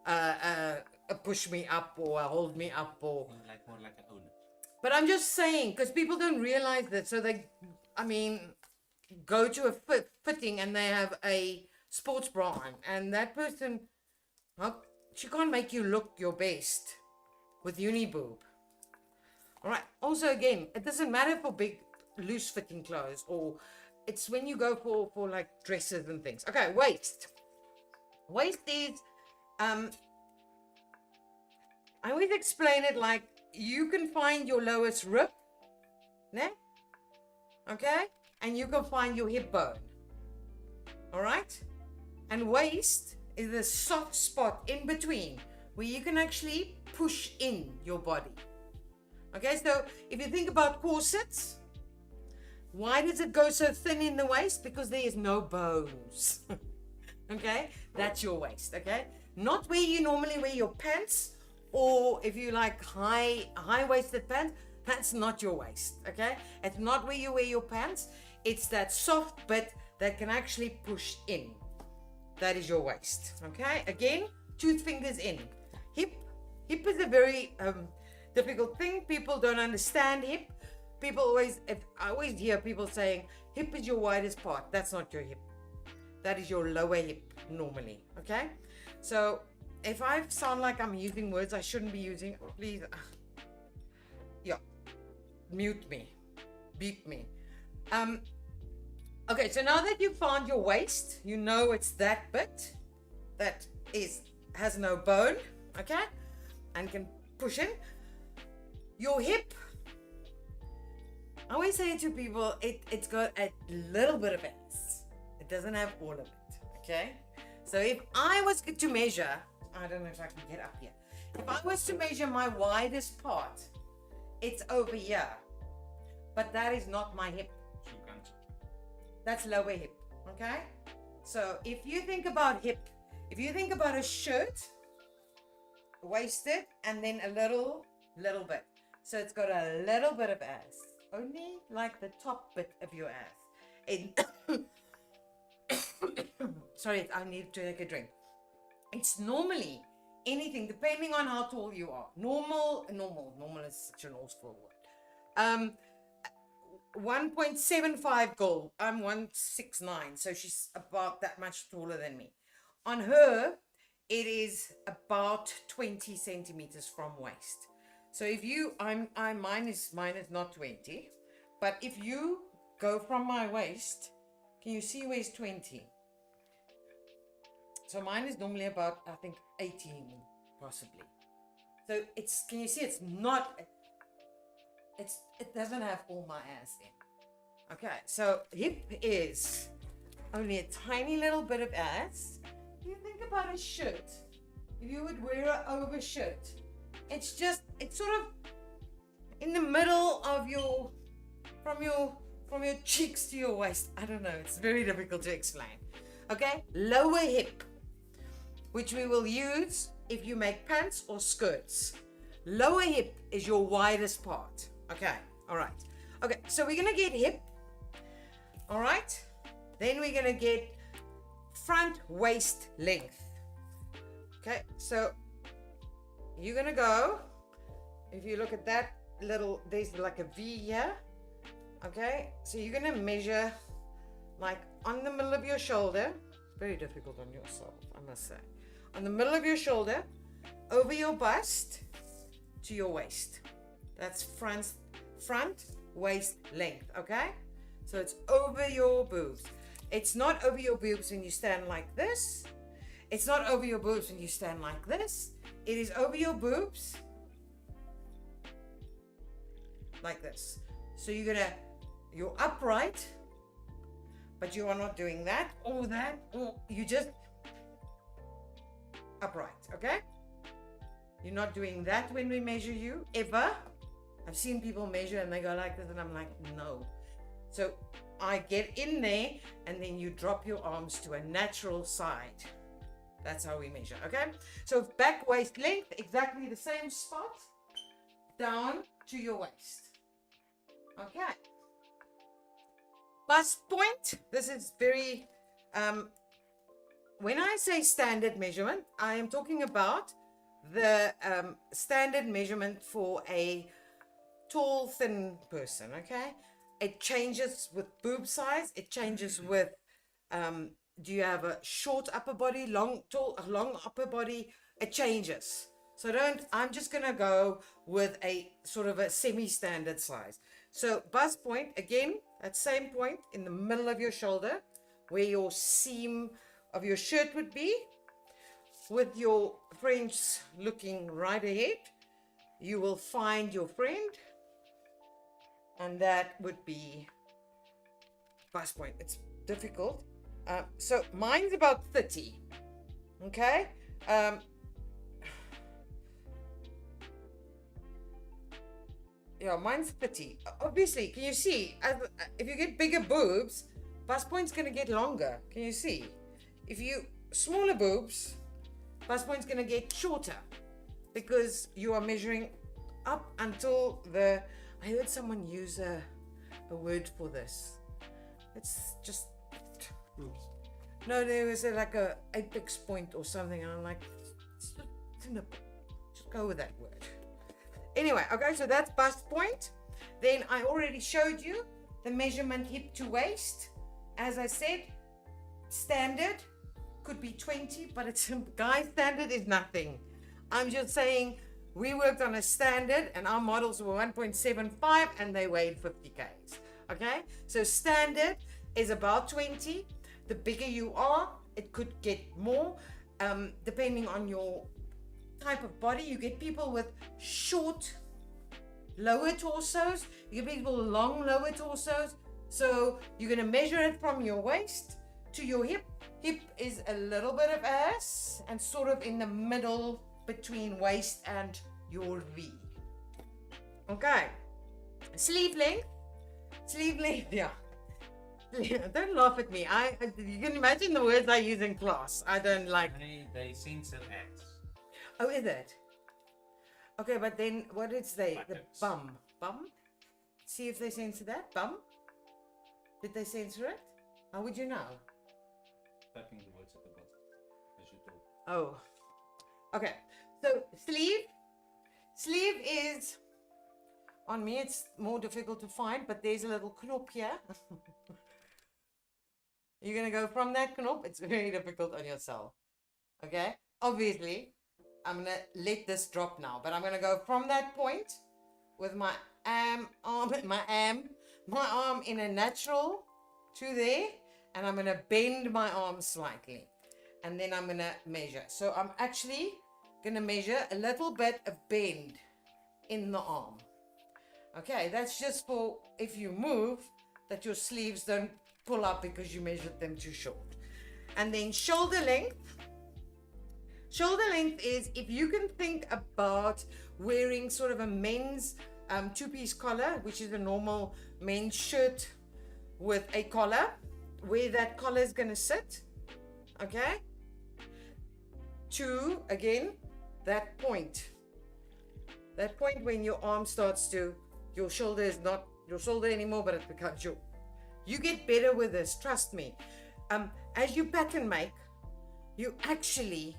A: a push me up or a hold me up or
B: More like an owner.
A: but I'm just saying, because people don't realize that. So they, go to a fitting and they have a sports bra on, and that person, she can't make you look your best with uni boob. All right. Also, again, it doesn't matter for big, loose fitting clothes, or it's when you go for like dresses and things. Okay, waist. Waist is, I always explain it like you can find your lowest rib, né? Okay, and you can find your hip bone. All right, and waist is the soft spot in between where you can actually push in your body. Okay, so if you think about corsets, why does it go so thin in the waist? Because there is no bones. Okay, that's your waist. Okay, not where you normally wear your pants, or if you like high-waisted pants, that's not your waist. Okay, it's not where you wear your pants. It's that soft bit that can actually push in. That is your waist. Okay, again, 2 fingers in. Hip is a very difficult thing. People don't understand hip. I always hear people saying hip is your widest part. That's not your hip. That is your lower hip normally. Okay, so if I sound like I'm using words I shouldn't be using, please, mute me, beep me. Okay, so now that you've found your waist, you know it's that bit that has no bone, okay, and can push in. Your hip, I always say to people, it's got a little bit of ass. It doesn't have all of it, okay? So if I was to measure, I don't know if I can get up here. If I was to measure my widest part, it's over here. But that is not my hip. That's lower hip, okay? So if you think about hip, if you think about a shirt, waisted, and then a little bit. So it's got a little bit of ass. Only like the top bit of your ass. Sorry, I need to take a drink. It's normally anything, depending on how tall you are. Normal is such an awful word. 1.75 goal. I'm 169, so she's about that much taller than me. On her, it is about 20 centimeters from waist. So if you, mine is not 20, but if you go from my waist, can you see where's 20? So mine is normally about, I think, 18, possibly. So it's, can you see, it's not, it doesn't have all my ass in. Okay, so hip is only a tiny little bit of ass. You think about a shirt. If you would wear an over shirt, it's sort of in the middle of your, from your cheeks to your waist. I don't know, it's very difficult to explain. Okay, lower hip, which we will use if you make pants or skirts. Lower hip is your widest part. Okay, all right. Okay, so we're gonna get hip, all right? Then we're gonna get front waist length. Okay, so you're gonna go, if you look at that little, there's like a V here. Okay, so you're gonna measure like on the middle of your shoulder. It's very difficult on yourself, I must say. On the middle of your shoulder, over your bust to your waist. That's front waist length, okay? So it's over your boobs. It's not over your boobs when you stand like this. It's not over your boobs when you stand like this. It is over your boobs like this. So you're upright, but you are not doing that or that, or you just upright, okay? You're not doing that when we measure you, ever. I've seen people measure and they go like this, and I'm like, no. So I get in there, and then you drop your arms to a natural side. That's how we measure, okay? So back waist length, exactly the same spot, down to your waist. Okay. Bust point, this is very, when I say standard measurement, I am talking about the standard measurement for a tall, thin person, okay? It changes with boob size, it changes with, do you have a short upper body, long upper body? It changes. So I'm just gonna go with a sort of a semi-standard size. So bust point, again, that same point in the middle of your shoulder, where your seam of your shirt would be, with your French looking right ahead, you will find your friend, and that would be bust point. It's difficult. So mine's about 30, okay? Yeah, mine's 30. Obviously, can you see? If you get bigger boobs, bust point's going to get longer. Can you see? If you smaller boobs, bust point's going to get shorter, because you are measuring up until the... I heard someone use a word for this. It's just... No, there was like a apex point or something, and I'm like, just go with that word. Anyway, okay, so that's bust point. Then I already showed you the measurement hip to waist. As I said, standard could be 20, but it's guy standard is nothing. I'm just saying we worked on a standard, and our models were 1.75 and they weighed 50 kgs. Okay, so standard is about 20. The bigger you are, it could get more, depending on your type of body. You get people with short lower torsos, you get people with long lower torsos. So you're going to measure it from your waist to your hip. Hip is a little bit of ass and sort of in the middle between waist and your V. Okay, sleeve length, yeah. Don't laugh at me. You can imagine the words I use in class. I don't like.
B: They censor ass.
A: Oh, is it? Okay, but then what is the bum? See if they censor that bum. Did they censor it? How would you know?
B: Typing the words at the bottom as you talk.
A: Oh, okay. So sleeve is on me. It's more difficult to find, but there's a little knop here. You're gonna go from that knop. It's very difficult on yourself. Okay. Obviously, I'm gonna let this drop now, but I'm gonna go from that point with my arm in a natural to there, and I'm gonna bend my arm slightly, and then I'm gonna measure. So I'm actually gonna measure a little bit of bend in the arm. Okay, that's just for if you move, that your sleeves don't pull up because you measured them too short. And then shoulder length. Shoulder length is if you can think about wearing sort of a men's two-piece collar, which is a normal men's shirt with a collar, where that collar is going to sit, okay, to, again, that point when your arm starts to, your shoulder is not your shoulder anymore, but it becomes your, you get better with this, trust me. As you pattern make, you actually,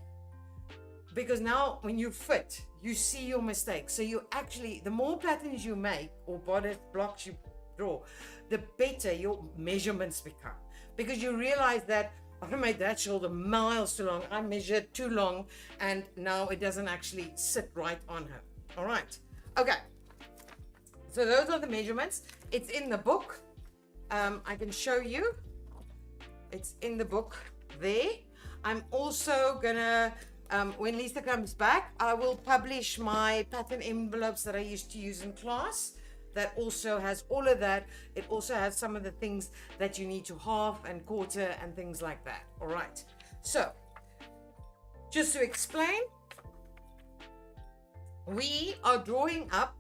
A: because now when you fit, you see your mistakes. So you actually, the more patterns you make or bodice blocks you draw, the better your measurements become. Because you realize that I made that shoulder miles too long, I measured too long, and now it doesn't actually sit right on her. All right, okay. So those are the measurements. It's in the book. I can show you. It's in the book there. I'm also gonna, when Lisa comes back, I will publish my pattern envelopes that I used to use in class. That also has all of that. It also has some of the things that you need to half and quarter and things like that. All right. So just to explain, we are drawing up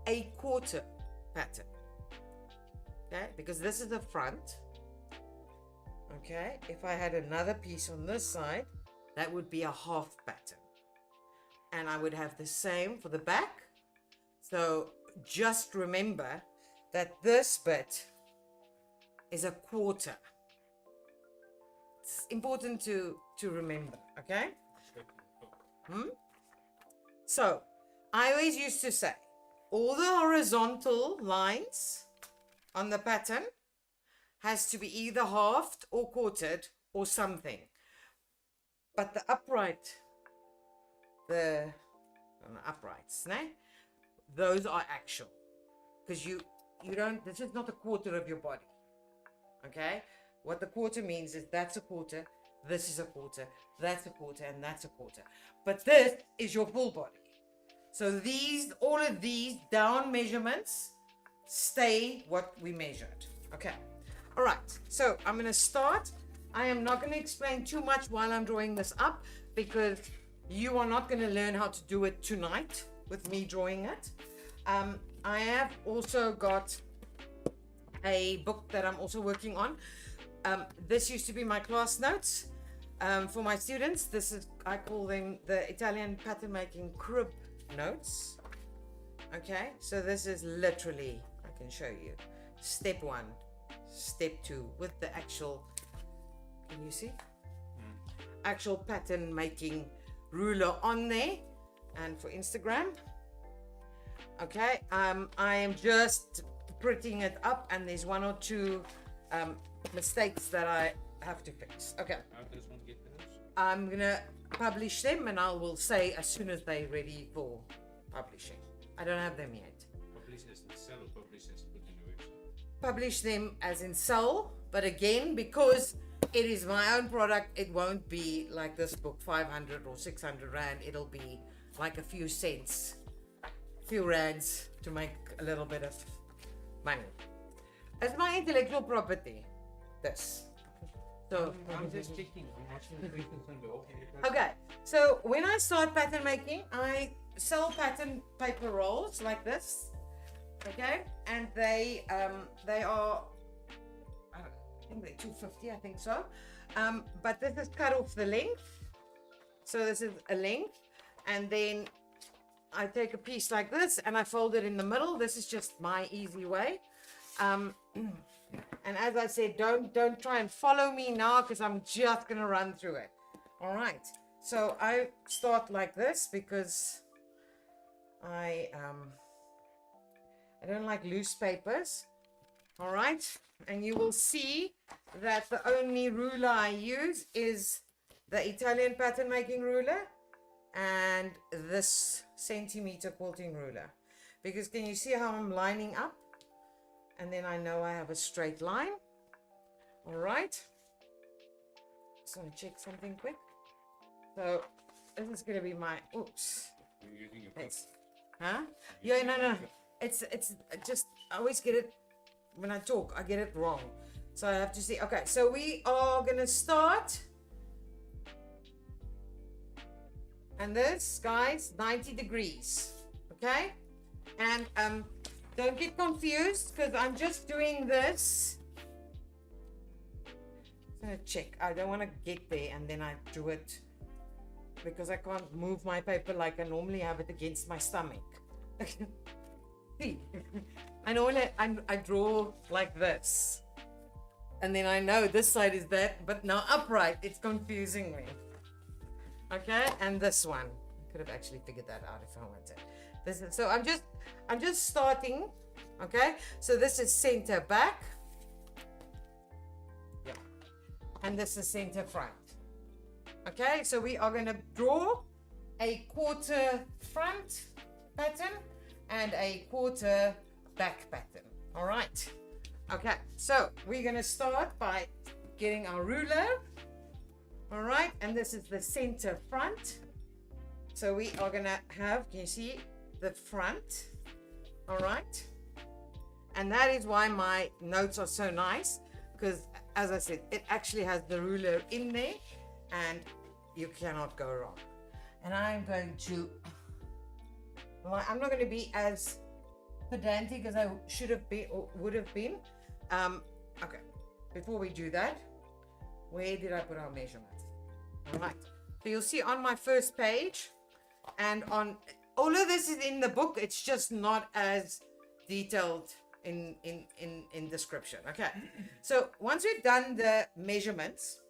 A: a quarter pattern. Okay, because this is the front. Okay, if I had another piece on this side, that would be a half pattern. And I would have the same for the back. So just remember that this bit is a quarter. It's important to remember, okay? So I always used to say, all the horizontal lines on the pattern has to be either halved or quartered or something. But the upright, the uprights, né? Those are actual. Because you don't, this is not a quarter of your body. Okay? What the quarter means is that's a quarter, this is a quarter, that's a quarter, and that's a quarter. But this is your full body. So these, all of these down measurements stay what we measured. Okay. All right. So I'm going to start. I am not going to explain too much while I'm drawing this up because you are not going to learn how to do it tonight with me drawing it. I have also got a book that I'm also working on. This used to be my class notes for my students. This is, I call them the Italian pattern making crib notes. Okay, so this is literally, I can show you, step 1, step 2 with the actual, can you see? Actual pattern making ruler on there, and for Instagram. Okay, I am just printing it up, and there's 1 or 2 mistakes that I have to fix. Okay,
B: How does one get those?
A: I'm gonna publish them, and I will say as soon as they're ready for publishing. I don't have them yet.
B: Publish as in sell or publish as put in the website?
A: Publish them as in sell, but again, because it is my own product, it won't be like this book, 500 or 600 rand. It'll be like a few cents, few rands to make a little bit of money. It's my intellectual property, this. So
B: I'm just checking. I'm watching the questions on the open.
A: okay, so when I start pattern making, I sell pattern paper rolls like this, okay, and they are, I think they're 250, I think so, but this is cut off the length, so this is a length, and then I take a piece like this and I fold it in the middle. This is just my easy way. And as I said, don't try and follow me now because I'm just gonna run through it. All right, so I start like this because I don't like loose papers. All right, and you will see that the only ruler I use is the Italian pattern making ruler and this centimeter quilting ruler, because can you see how I'm lining up? And then I know I have a straight line. All right. Just want to check something quick. So this is going to be my, oops.
B: You're using a
A: It's, huh? Yeah, no. It's just, I always get it, when I talk, I get it wrong. So I have to see. Okay, so we are going to start. And this, guys, 90 degrees. Okay? And, don't get confused because I'm just doing this. I'm gonna check. I don't want to get there and then I do it because I can't move my paper like I normally have it against my stomach. See, I normally I draw like this, and then I know this side is that, but now upright, it's confusing me. Okay, and this one, I could have actually figured that out if I wanted. This is, so I'm just starting. Okay, so this is center back, yeah, and this is center front. Okay, so we are going to draw a quarter front pattern and a quarter back pattern. All right, okay, so we're going to start by getting our ruler. All right, and this is the center front. So we are going to have, can you see the front? All right, and that is why my notes are so nice, because as I said, it actually has the ruler in there, and you cannot go wrong. And I'm going to, I'm not going to be as pedantic as I should have been or would have been. Okay, before we do that, where did I put our measurements? All right, so you'll see on my first page, and on all of this is in the book, it's just not as detailed in description. Okay, so once we've done the measurements,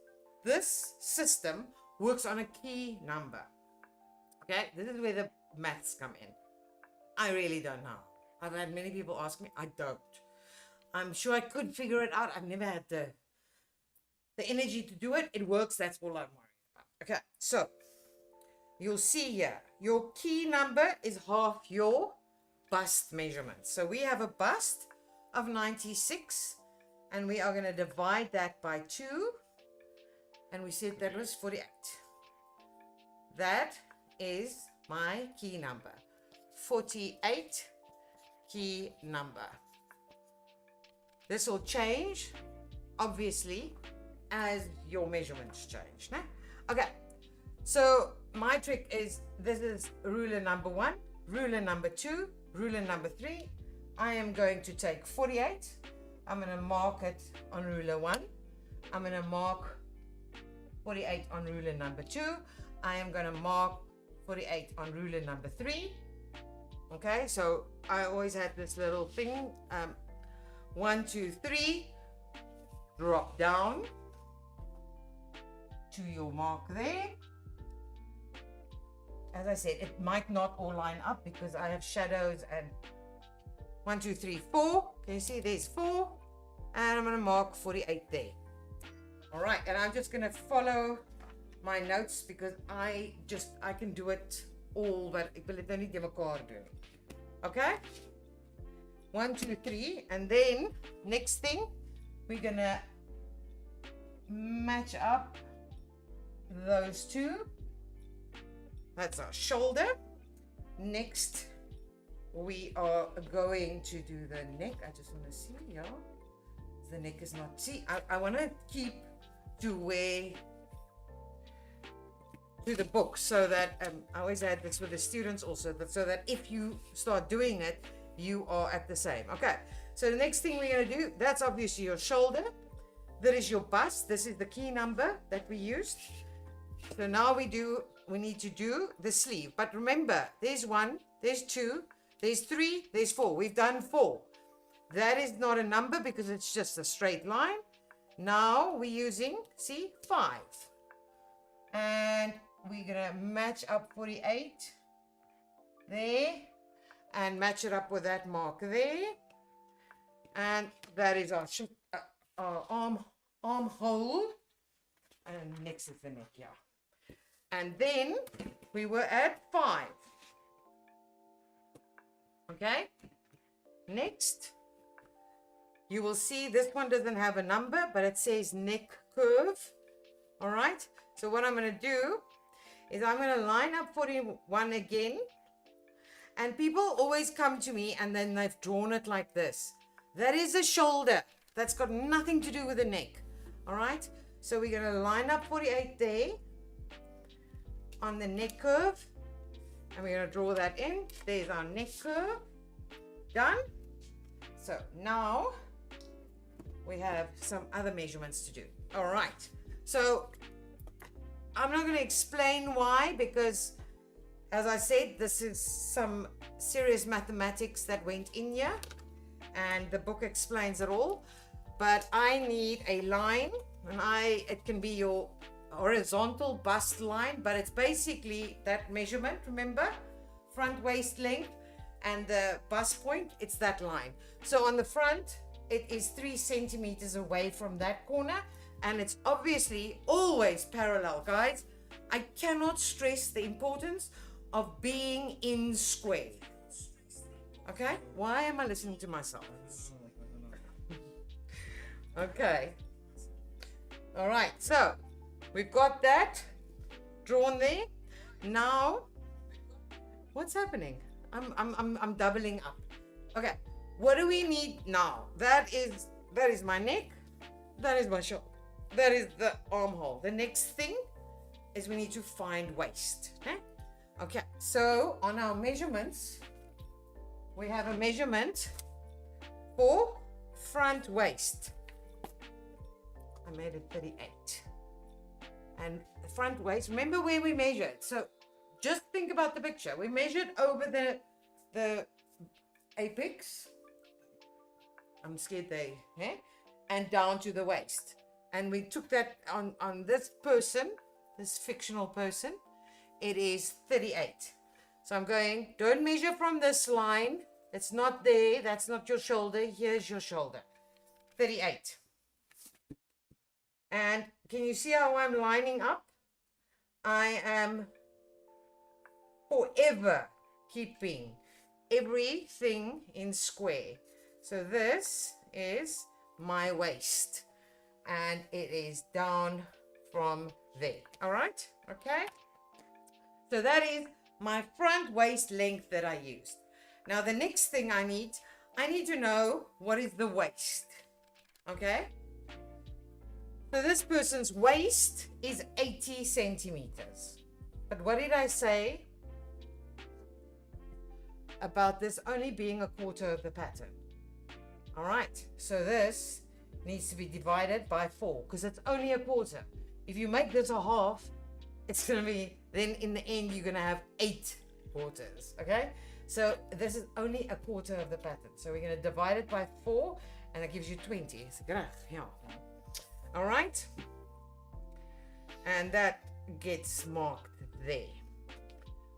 A: this system works on a key number. Okay, this is where the maths come in. I really don't know. I've had many people ask me. I don't. I'm sure I could figure it out. I've never had the energy to do it. It works. That's all I'm worried about. Okay, so you'll see here, your key number is half your bust measurement. So we have a bust of 96, and we are going to divide that by 2, and we said that was 48. That is my key number, 48 key number. This will change, obviously, as your measurements change. Nah? Okay, so my trick is, this is ruler number 1, ruler number 2, ruler number 3. I am going to take 48. I'm going to mark it on ruler 1. I'm going to mark 48 on ruler number 2. I am going to mark 48 on ruler number 3. Okay, so I always had this little thing. 1, 2, 3. Drop down to your mark there. As I said, it might not all line up because I have shadows. And 1, 2, 3, 4. Can you see there's 4? And I'm going to mark 48 there. All right, and I'm just going to follow my notes because I can do it all, but ek wil dit nou nie te mekaar doen. Okay? 1, 2, 3, and then next thing we're going to match up those two. That's our shoulder. Next, we are going to do the neck. I just want to see, yeah. The neck is not, see, I want to keep to the book, so that I always add this with the students also, so that if you start doing it, you are at the same. Okay, so the next thing we're going to do, that's obviously your shoulder. That is your bust. This is the key number that we used. So now we need to do the sleeve. But remember, there's 1, there's 2, there's 3, there's 4. We've done 4. That is not a number because it's just a straight line. Now we're using, see, 5. And we're going to match up 48 there and match it up with that mark there. And that is our armhole. And next is the neck, yeah. And then we were at 5. Okay. Next, you will see this one doesn't have a number, but it says neck curve. All right. So what I'm going to do is I'm going to line up 41 again. And people always come to me and then they've drawn it like this. That is a shoulder. That's got nothing to do with the neck. All right. So we're going to line up 48 there on the neck curve. And we're going to draw that in. There's our neck curve. Done. So now we have some other measurements to do. All right. So I'm not going to explain why, because as I said, this is some serious mathematics that went in here, and the book explains it all. But I need a line, and it can be your horizontal bust line, but it's basically that measurement, remember? Front waist length and the bust point, it's that line. So on the front, it is 3 centimeters away from that corner, and it's obviously always parallel, guys. I cannot stress the importance of being in square. Okay? Why am I listening to myself? Okay. All right. So we've got that drawn there. Now, what's happening? I'm doubling up. Okay. What do we need now? That is my neck. That is my shoulder. That is the armhole. The next thing is we need to find waist. Okay, so on our measurements, we have a measurement for front waist. I made it 38. And the front waist, remember where we measured. So just think about the picture. We measured over the apex. I'm scared and down to the waist. And we took that on this person, this fictional person, it is 38. So I'm going, don't measure from this line. It's not there. That's not your shoulder. Here's your shoulder. 38. And can you see how I'm lining up? I am forever keeping everything in square. So this is my waist. And it is down from there. All right? Okay? So that is my front waist length that I used. Now the next thing I need to know what is the waist. Okay? So this person's waist is 80 centimeters. But what did I say about this only being a quarter of the pattern? All right, so this needs to be divided by 4 because it's only a quarter. If you make this a half, it's going to be, then in the end, you're going to have 8 quarters, okay? So this is only a quarter of the pattern. So we're going to divide it by 4 and that gives you 20. So, yeah. All right, and that gets marked there.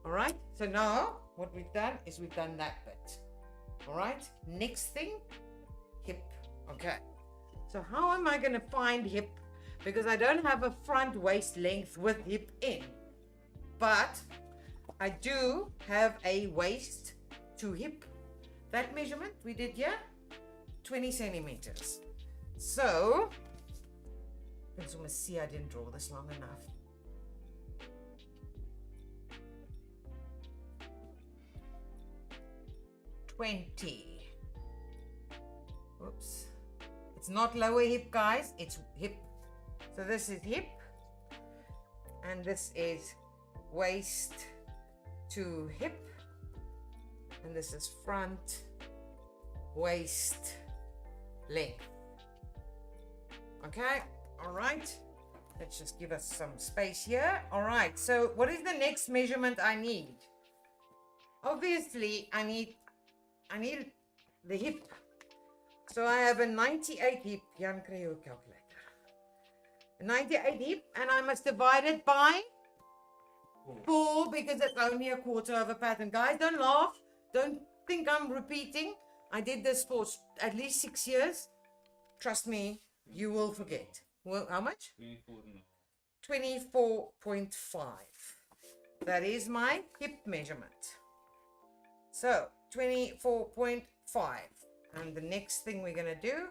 A: All right, so now what we've done is we've done that bit. All right, next thing, hip. Okay, so how am I going to find hip? Because I don't have a front waist length with hip in, but I do have a waist to hip. That measurement we did here, 20 centimeters. So consumers see I didn't draw this long enough. Oops. It's not lower hip, guys. It's hip. So this is hip. And this is waist to hip. And this is front waist length. Okay. All right, let's just give us some space here. All right, so what is the next measurement I need? Obviously, I need the hip. So I have a 98 hip. Jan, kry jou 'n calculator. A 98 hip, and I must divide it by 4 because it's only a quarter of a pattern. Guys, don't laugh. Don't think I'm repeating. I did this for at least 6 years. Trust me, you will forget. Well, how much? 24.5. That is my hip measurement. So 24.5. And the next thing we're going to do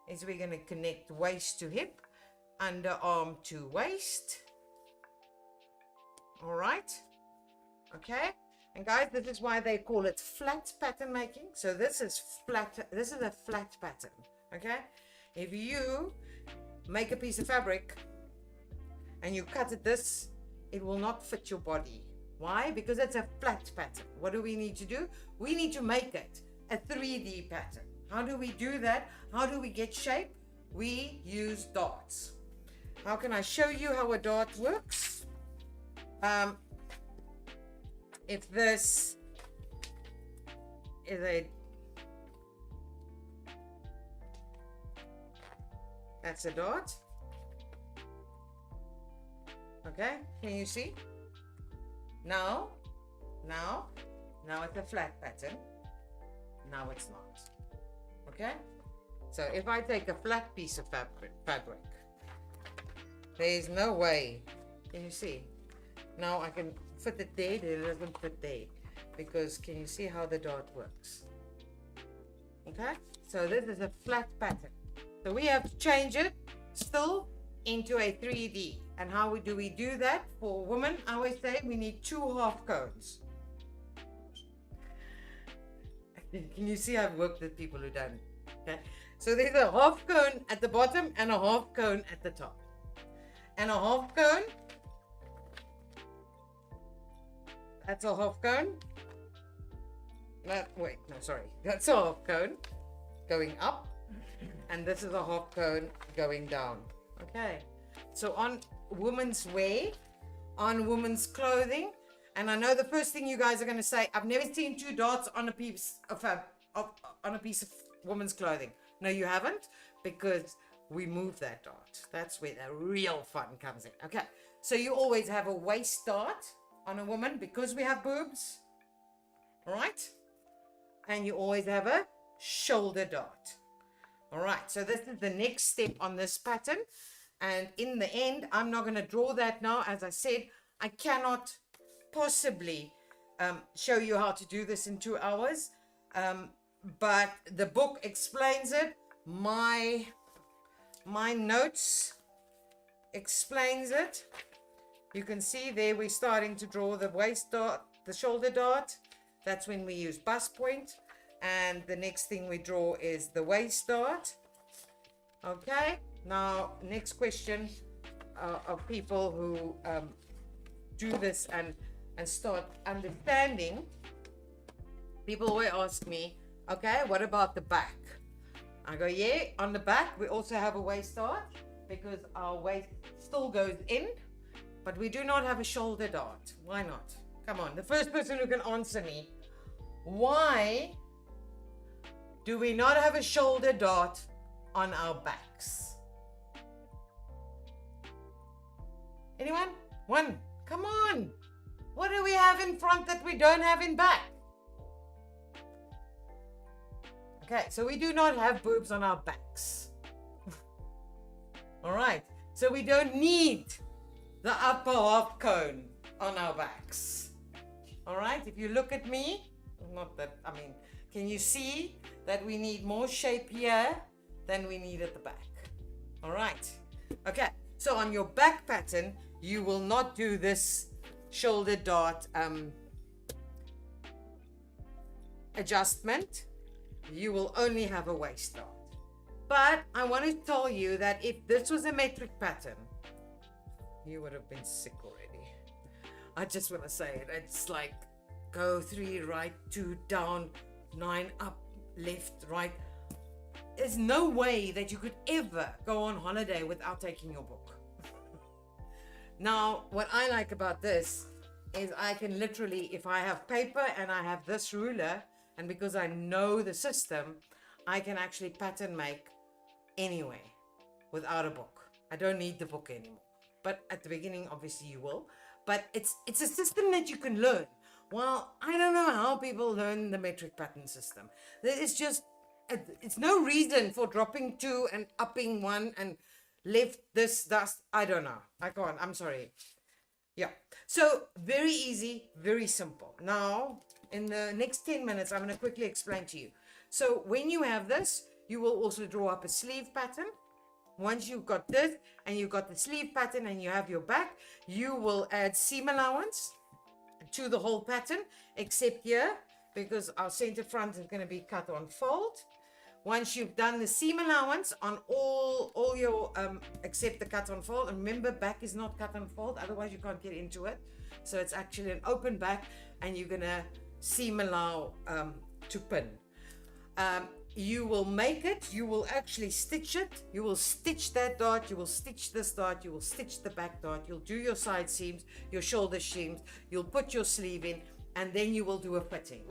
A: is we're going to connect waist to hip, underarm to waist. All right. Okay. And guys, this is why they call it flat pattern making. So this is flat. This is a flat pattern. Okay. If you make a piece of fabric and you cut it this, it will not fit your body. Why? Because it's a flat pattern. What do we need to do? We need to make it a 3D pattern. How do we do that? How do we get shape? We use darts. How can I show you how a dart works? If this is that's a dot. Okay, can you see? Now it's a flat pattern. Now it's not. Okay? So if I take a flat piece of fabric, there is no way. Can you see? Now I can fit it there, it doesn't fit there. Because can you see how the dot works? Okay? So this is a flat pattern. So we have to change it still into a 3D. And how do we do that? For women, I always say we need 2 half cones. Can you see I've worked with people who done Okay, so there's a half cone at the bottom and a half cone at the top. And a half cone, that's a half cone. Wait, no, sorry. That's a half cone going up. And this is a half cone going down. Okay, so on women's wear, on women's clothing, and I know the first thing you guys are going to say, I've never seen 2 dots on a piece of on a piece of women's clothing. No, you haven't, because we move that dot. That's where the real fun comes in. Okay, so you always have a waist dot on a woman because we have boobs, right? And you always have a shoulder dot. All right, so this is the next step on this pattern. And in the end, I'm not going to draw that now. As I said, I cannot possibly show you how to do this in 2 hours. But the book explains it. My notes explains it. You can see there we're starting to draw the waist dot, the shoulder dot. That's when we use bust point. And the next thing we draw is the waist dot. Okay, now next question of people who do this and start understanding. People always ask me, okay, what about the back? I go, yeah, on the back we also have a waist dot because our waist still goes in, but we do not have a shoulder dot. Why not? Come on, the first person who can answer me, why do we not have a shoulder dot on our backs? Anyone? One. Come on. What do we have in front that we don't have in back? Okay, so we do not have boobs on our backs. All right, so we don't need the upper half cone on our backs. All right, if you look at me, not that, I mean, can you see that we need more shape here than we need at the back? All right, okay, so on your back pattern, you will not do this shoulder dot adjustment. You will only have a waist dot. But I want to tell you that if this was a metric pattern, you would have been sick already. I just want to say it. It's like go 3 right, 2 down, 9 up, left, right. There's no way that you could ever go on holiday without taking your book. Now, what I like about this is I can literally, if I have paper and I have this ruler, and because I know the system, I can actually pattern make anyway without a book. I don't need the book anymore. But at the beginning, obviously you will. But it's a system that you can learn. Well, I don't know how people learn the metric pattern system. It's just, it's no reason for dropping 2 and upping 1 and left this, dust. I don't know. I can't. I'm sorry. Yeah. So very easy, very simple. Now, in the next 10 minutes, I'm going to quickly explain to you. So when you have this, you will also draw up a sleeve pattern. Once you've got this and you've got the sleeve pattern and you have your back, you will add seam allowance to the whole pattern, except here, because our center front is going to be cut on fold. Once you've done the seam allowance on all your, except the cut on fold, and remember, back is not cut on fold, otherwise you can't get into it. So it's actually an open back, and you're going to seam allow to pin. You will make it, you will actually stitch it, you will stitch that dot, you will stitch this dot, you will stitch the back dot, you'll do your side seams, your shoulder seams, you'll put your sleeve in, and then you will do a fitting.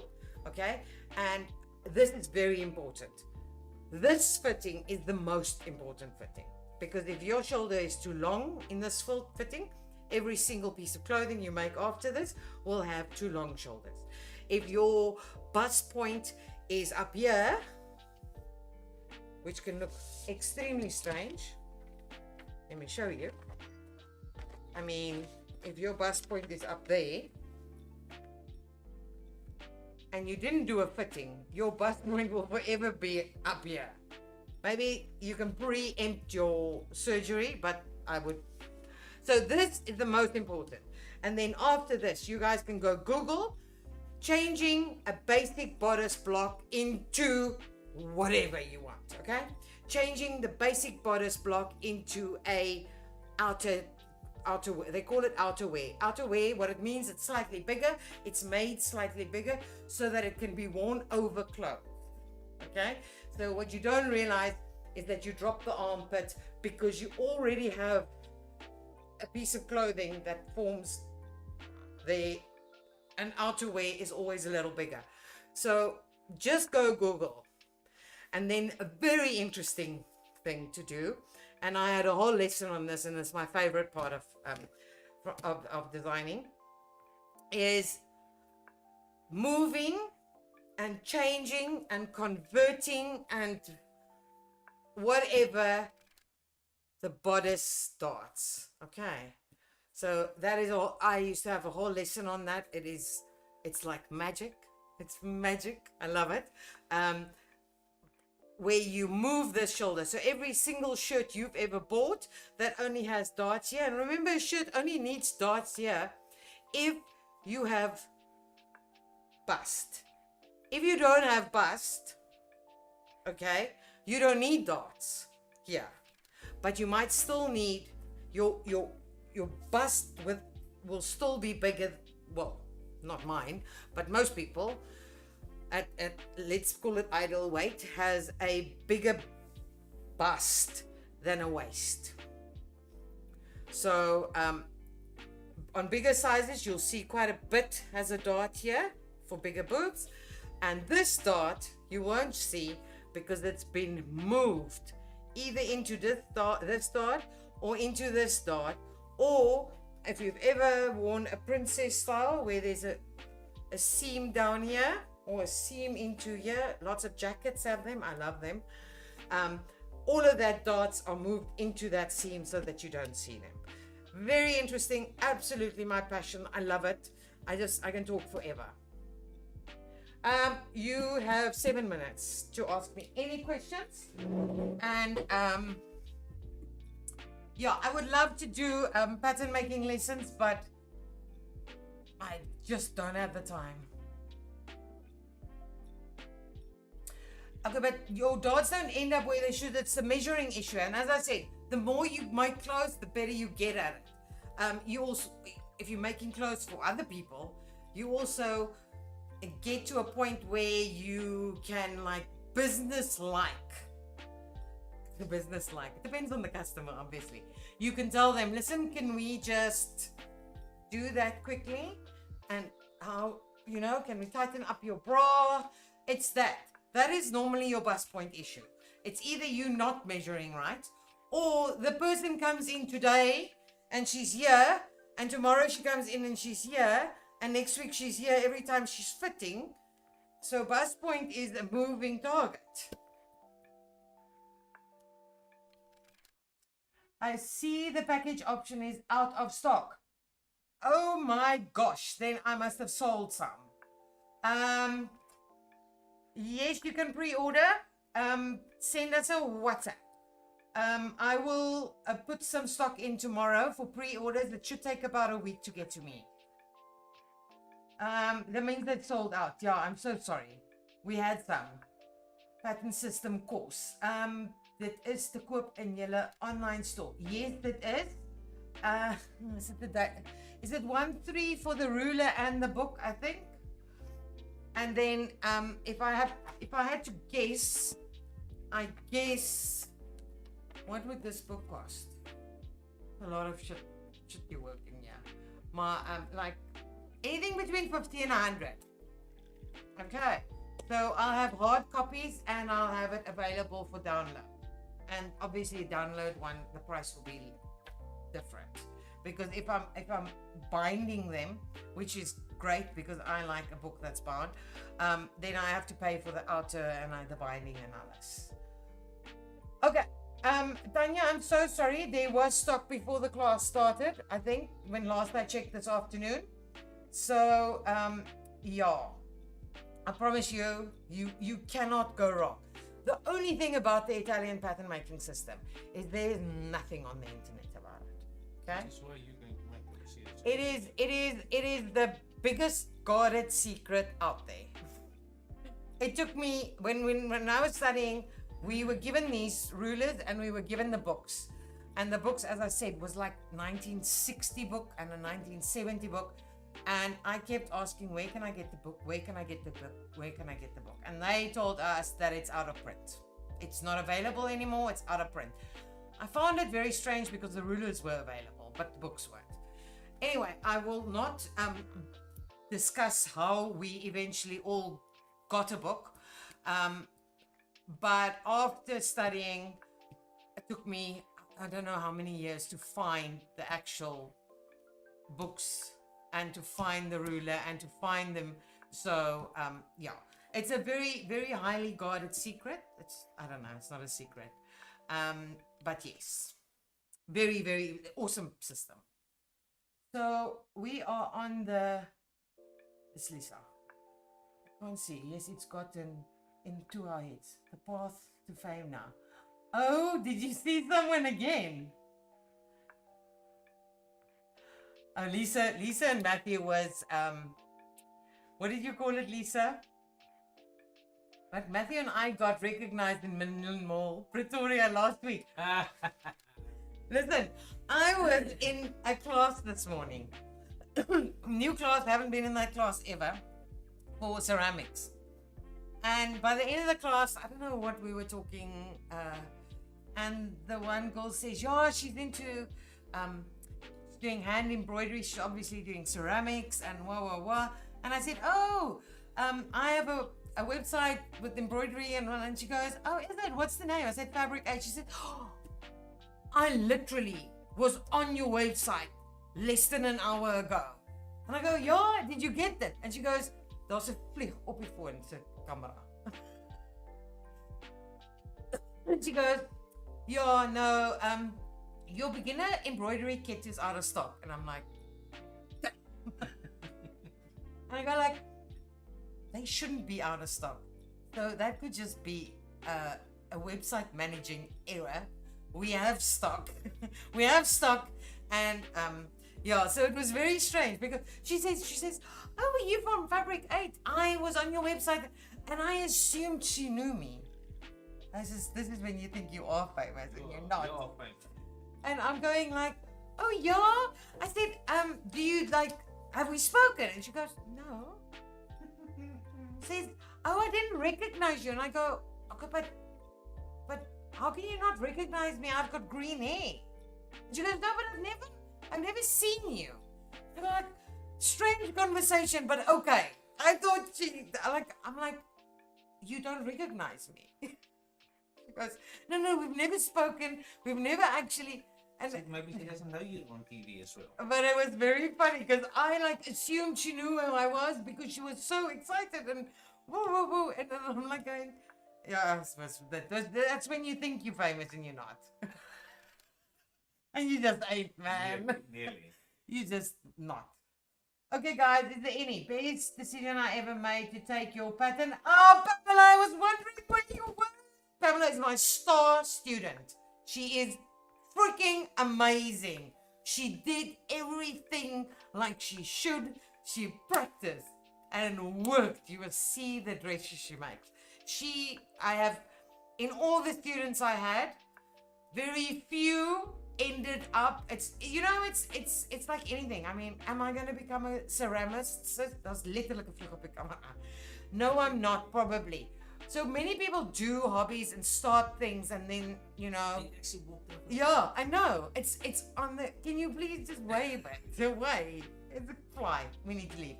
A: Okay, and this is very important. This fitting is the most important fitting, because if your shoulder is too long in this fitting, every single piece of clothing you make after this will have too long shoulders. If your bust point is up here, which can look extremely strange, let me show you. I mean, if your bust point is up there and you didn't do a fitting, your bust point will forever be up here. Maybe you can preempt your surgery, but I would. So this is the most important. And then after this, you guys can go Google changing a basic bodice block into whatever you want, okay? Changing the basic bodice block into a outerwear. They call it outerwear. Outerwear, what it means, it's slightly bigger. It's made slightly bigger so that it can be worn over clothes, okay? So what you don't realize is that you drop the armpit because you already have a piece of clothing that forms an outerwear is always a little bigger. So just go Google. And then a very interesting thing to do, and I had a whole lesson on this, and it's my favorite part of designing, is moving and changing and converting and whatever the bodice starts. Okay, so that is all. I used to have a whole lesson on that. It's like magic. It's magic. I love it. Where you move the shoulder. So every single shirt you've ever bought that only has darts here, and remember, a shirt only needs darts here if you have bust. If you don't have bust, okay, you don't need darts here, but you might still need your bust will still be bigger. Well, not mine, but most people at let's call it ideal weight has a bigger bust than a waist. So on bigger sizes you'll see quite a bit has a dart here for bigger boobs, and this dart you won't see because it's been moved either into this dart or into this dart, or if you've ever worn a princess style where there's a seam down here or a seam into here. Lots of jackets have them. I love them. All of that darts are moved into that seam so that you don't see them. Very interesting. Absolutely my passion. I love it. I can talk forever. You have 7 minutes to ask me any questions. And yeah, I would love to do pattern making lessons, but I just don't have the time. Okay, but your darts don't end up where they should. It's a measuring issue. And as I said, the more you make clothes, the better you get at it. You also, if you're making clothes for other people, you also get to a point where you can business-like. It depends on the customer, obviously. You can tell them, listen, can we just do that quickly? And how, can we tighten up your bra? It's that. That is normally your bust point issue. It's either you not measuring right, or the person comes in today and she's here, and tomorrow she comes in and she's here, and next week she's here every time she's fitting. So bust point is a moving target. I see the package option is out of stock. Oh my gosh, then I must have sold some. Yes, you can pre-order. Send us a WhatsApp. I will put some stock in tomorrow for pre-orders. It should take about a week to get to me. That means it's sold out. Yeah, I'm so sorry. We had some. Pattern system course. Dit is te koop in julle online store. Yes, dit is. Is it 1-3 for the ruler and the book, I think? And then if I had to guess, I guess, what would this book cost? A lot of shit you're working, yeah. Anything between 50 and 100. Okay, so I'll have hard copies and I'll have it available for download. And obviously download one, the price will be different. Because if I'm binding them, which is great because I like a book that's bound, then I have to pay for the outer and the binding and others. Okay, Tanya, I'm so sorry. There was stock before the class started, I think, when last I checked this afternoon. So, yeah, I promise you, you cannot go wrong. The only thing about the Italian pattern making system is there's nothing on the internet about it. Okay?
B: That's why you're going to make
A: It is the biggest guarded secret out there. it took me, when I was studying, we were given these rulers and we were given the books. And the books, as I said, was like 1960 book and a 1970 book. And I kept asking, where can I get the book? Where can I get the book? Where can I get the book? And they told us that it's out of print. It's not available anymore. It's out of print. I found it very strange because the rulers were available, but the books weren't. Anyway, I will not discuss how we eventually all got a book. But after studying, it took me, I don't know how many years to find the actual books and to find the ruler and to find them. So, yeah, it's a very, very highly guarded secret. I don't know, it's not a secret. But yes, very, very awesome system. So we are on it's Lisa. I can't see. Yes, it's gotten into our heads. The path to fame now. Oh, did you see someone again? Oh, Lisa and Matthew was, what did you call it, Lisa? But Matthew and I got recognized in Midland Mall, Pretoria last week. Listen, I was in a class this morning. New class, haven't been in that class ever, for ceramics. And by the end of the class, I don't know what we were talking, and the one girl says, yeah, she's into doing hand embroidery. She's obviously doing ceramics and wah. And I said, oh, I have a website with embroidery and she goes, oh, is it? What's the name? I said, Fabric8. She said, oh, I literally was on your website less than an hour ago. And I go, yeah, did you get that? And she goes, daar's 'n vlieg op die foon se camera. And she goes, yeah, no, your beginner embroidery kit is out of stock. And I'm like, and I go like, they shouldn't be out of stock. So that could just be a website managing error. We have stock. We have stock. And yeah, so it was very strange because she says, oh, are you from Fabric8? I was on your website and I assumed she knew me. This is when you think you are famous and you're not.
B: You're famous.
A: And I'm going like, oh yeah? I said, do you have we spoken? And she goes, no. Says, oh, I didn't recognize you. And I go, okay, but how can you not recognize me? I've got green hair. And she goes, no, but I've never seen you. And I'm like, strange conversation, but okay. I thought I'm like, you don't recognize me. She goes, no, we've never spoken. We've never actually. And
B: maybe she doesn't know you're on TV as well.
A: But it was very funny because I assumed she knew who I was because she was so excited and woo. And then I'm like going, yeah, that's when you think you're famous and you're not. And you just ain't, man.
B: Nearly.
A: You just not. Okay, guys, is there any best decision I ever made to take your pattern? Oh, Pamela, I was wondering where you were. Pamela is my star student. She is freaking amazing. She did everything like she should. She practiced and worked. You will see the dresses she makes. In all the students I had, very few ended up. It's like anything. I mean, am I going to become a ceramist? That's literally No, I'm not, probably. So many people do hobbies and start things and then, yeah, I know. It's on the, can you please just wave it away? It's a fly. We need to leave.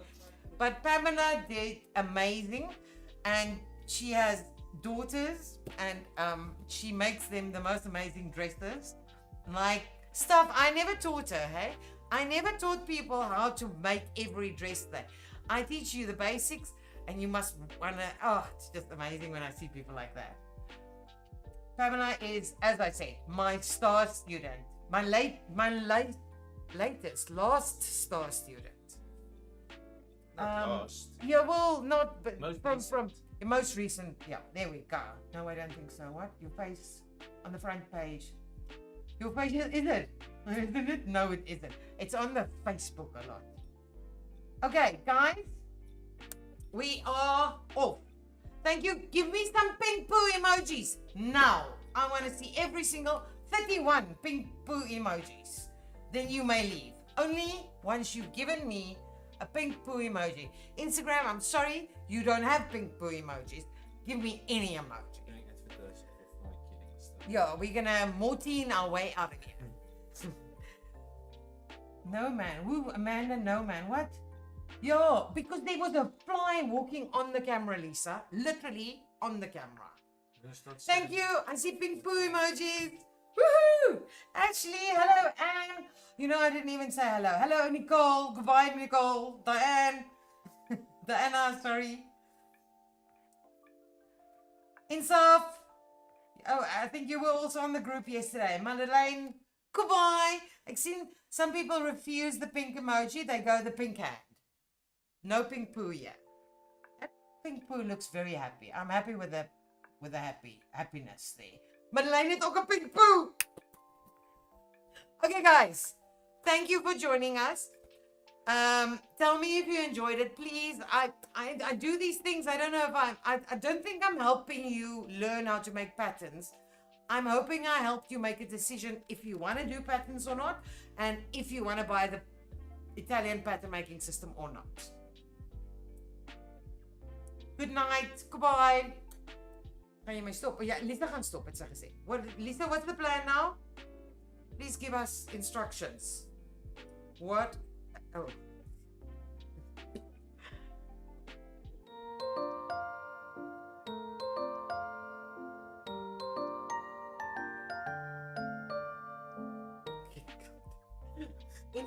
A: But Pamela did amazing and she has daughters and she makes them the most amazing dresses. Like stuff I never taught her, hey? I never taught people how to make every dress that. I teach you the basics. And you must wanna, it's just amazing when I see people like that. Pamela is, as I said, my star student. My last star student.
B: Not last.
A: Yeah, well, not, but
B: Most
A: from the most recent, yeah, there we go. No, I don't think so. What? Your face on the front page. Your face, is it? Isn't it? No, it isn't. It's on the Facebook a lot. Okay, guys. We are off. Thank you. Give me some pink poo emojis. Now, I want to see every single 31 pink poo emojis. Then you may leave. Only once you've given me a pink poo emoji. Instagram, I'm sorry, you don't have pink poo emojis. Give me any emoji. Yeah, we're gonna Mortine our way out of here. No man. Woo, Amanda, no man. What? Yo, because there was a fly walking on the camera, Lisa. Literally on the camera. Thank you. I see pink poo emojis. Woohoo! Ashley, hello, Anne. You know, I didn't even say hello. Hello, Nicole. Goodbye, Nicole. Diane. Diana, sorry. Insaf. Oh, I think you were also on the group yesterday. Madeleine, goodbye. I've seen some people refuse the pink emoji. They go the pink hand. No pink poo yet. That pink poo looks very happy. I'm happy with the happiness there. Madeleine het ook 'n pink poo. Okay, guys. Thank you for joining us. Tell me if you enjoyed it, please. I do these things. I don't know if I don't think I'm helping you learn how to make patterns. I'm hoping I helped you make a decision if you want to do patterns or not, and if you want to buy the Italian pattern making system or not. Good night. Goodbye. Gaan jy my stop? Ja, Lisa gaan stop, het sy gesê. Lisa, what's the plan now? Please give us instructions. What? Oh. Okay.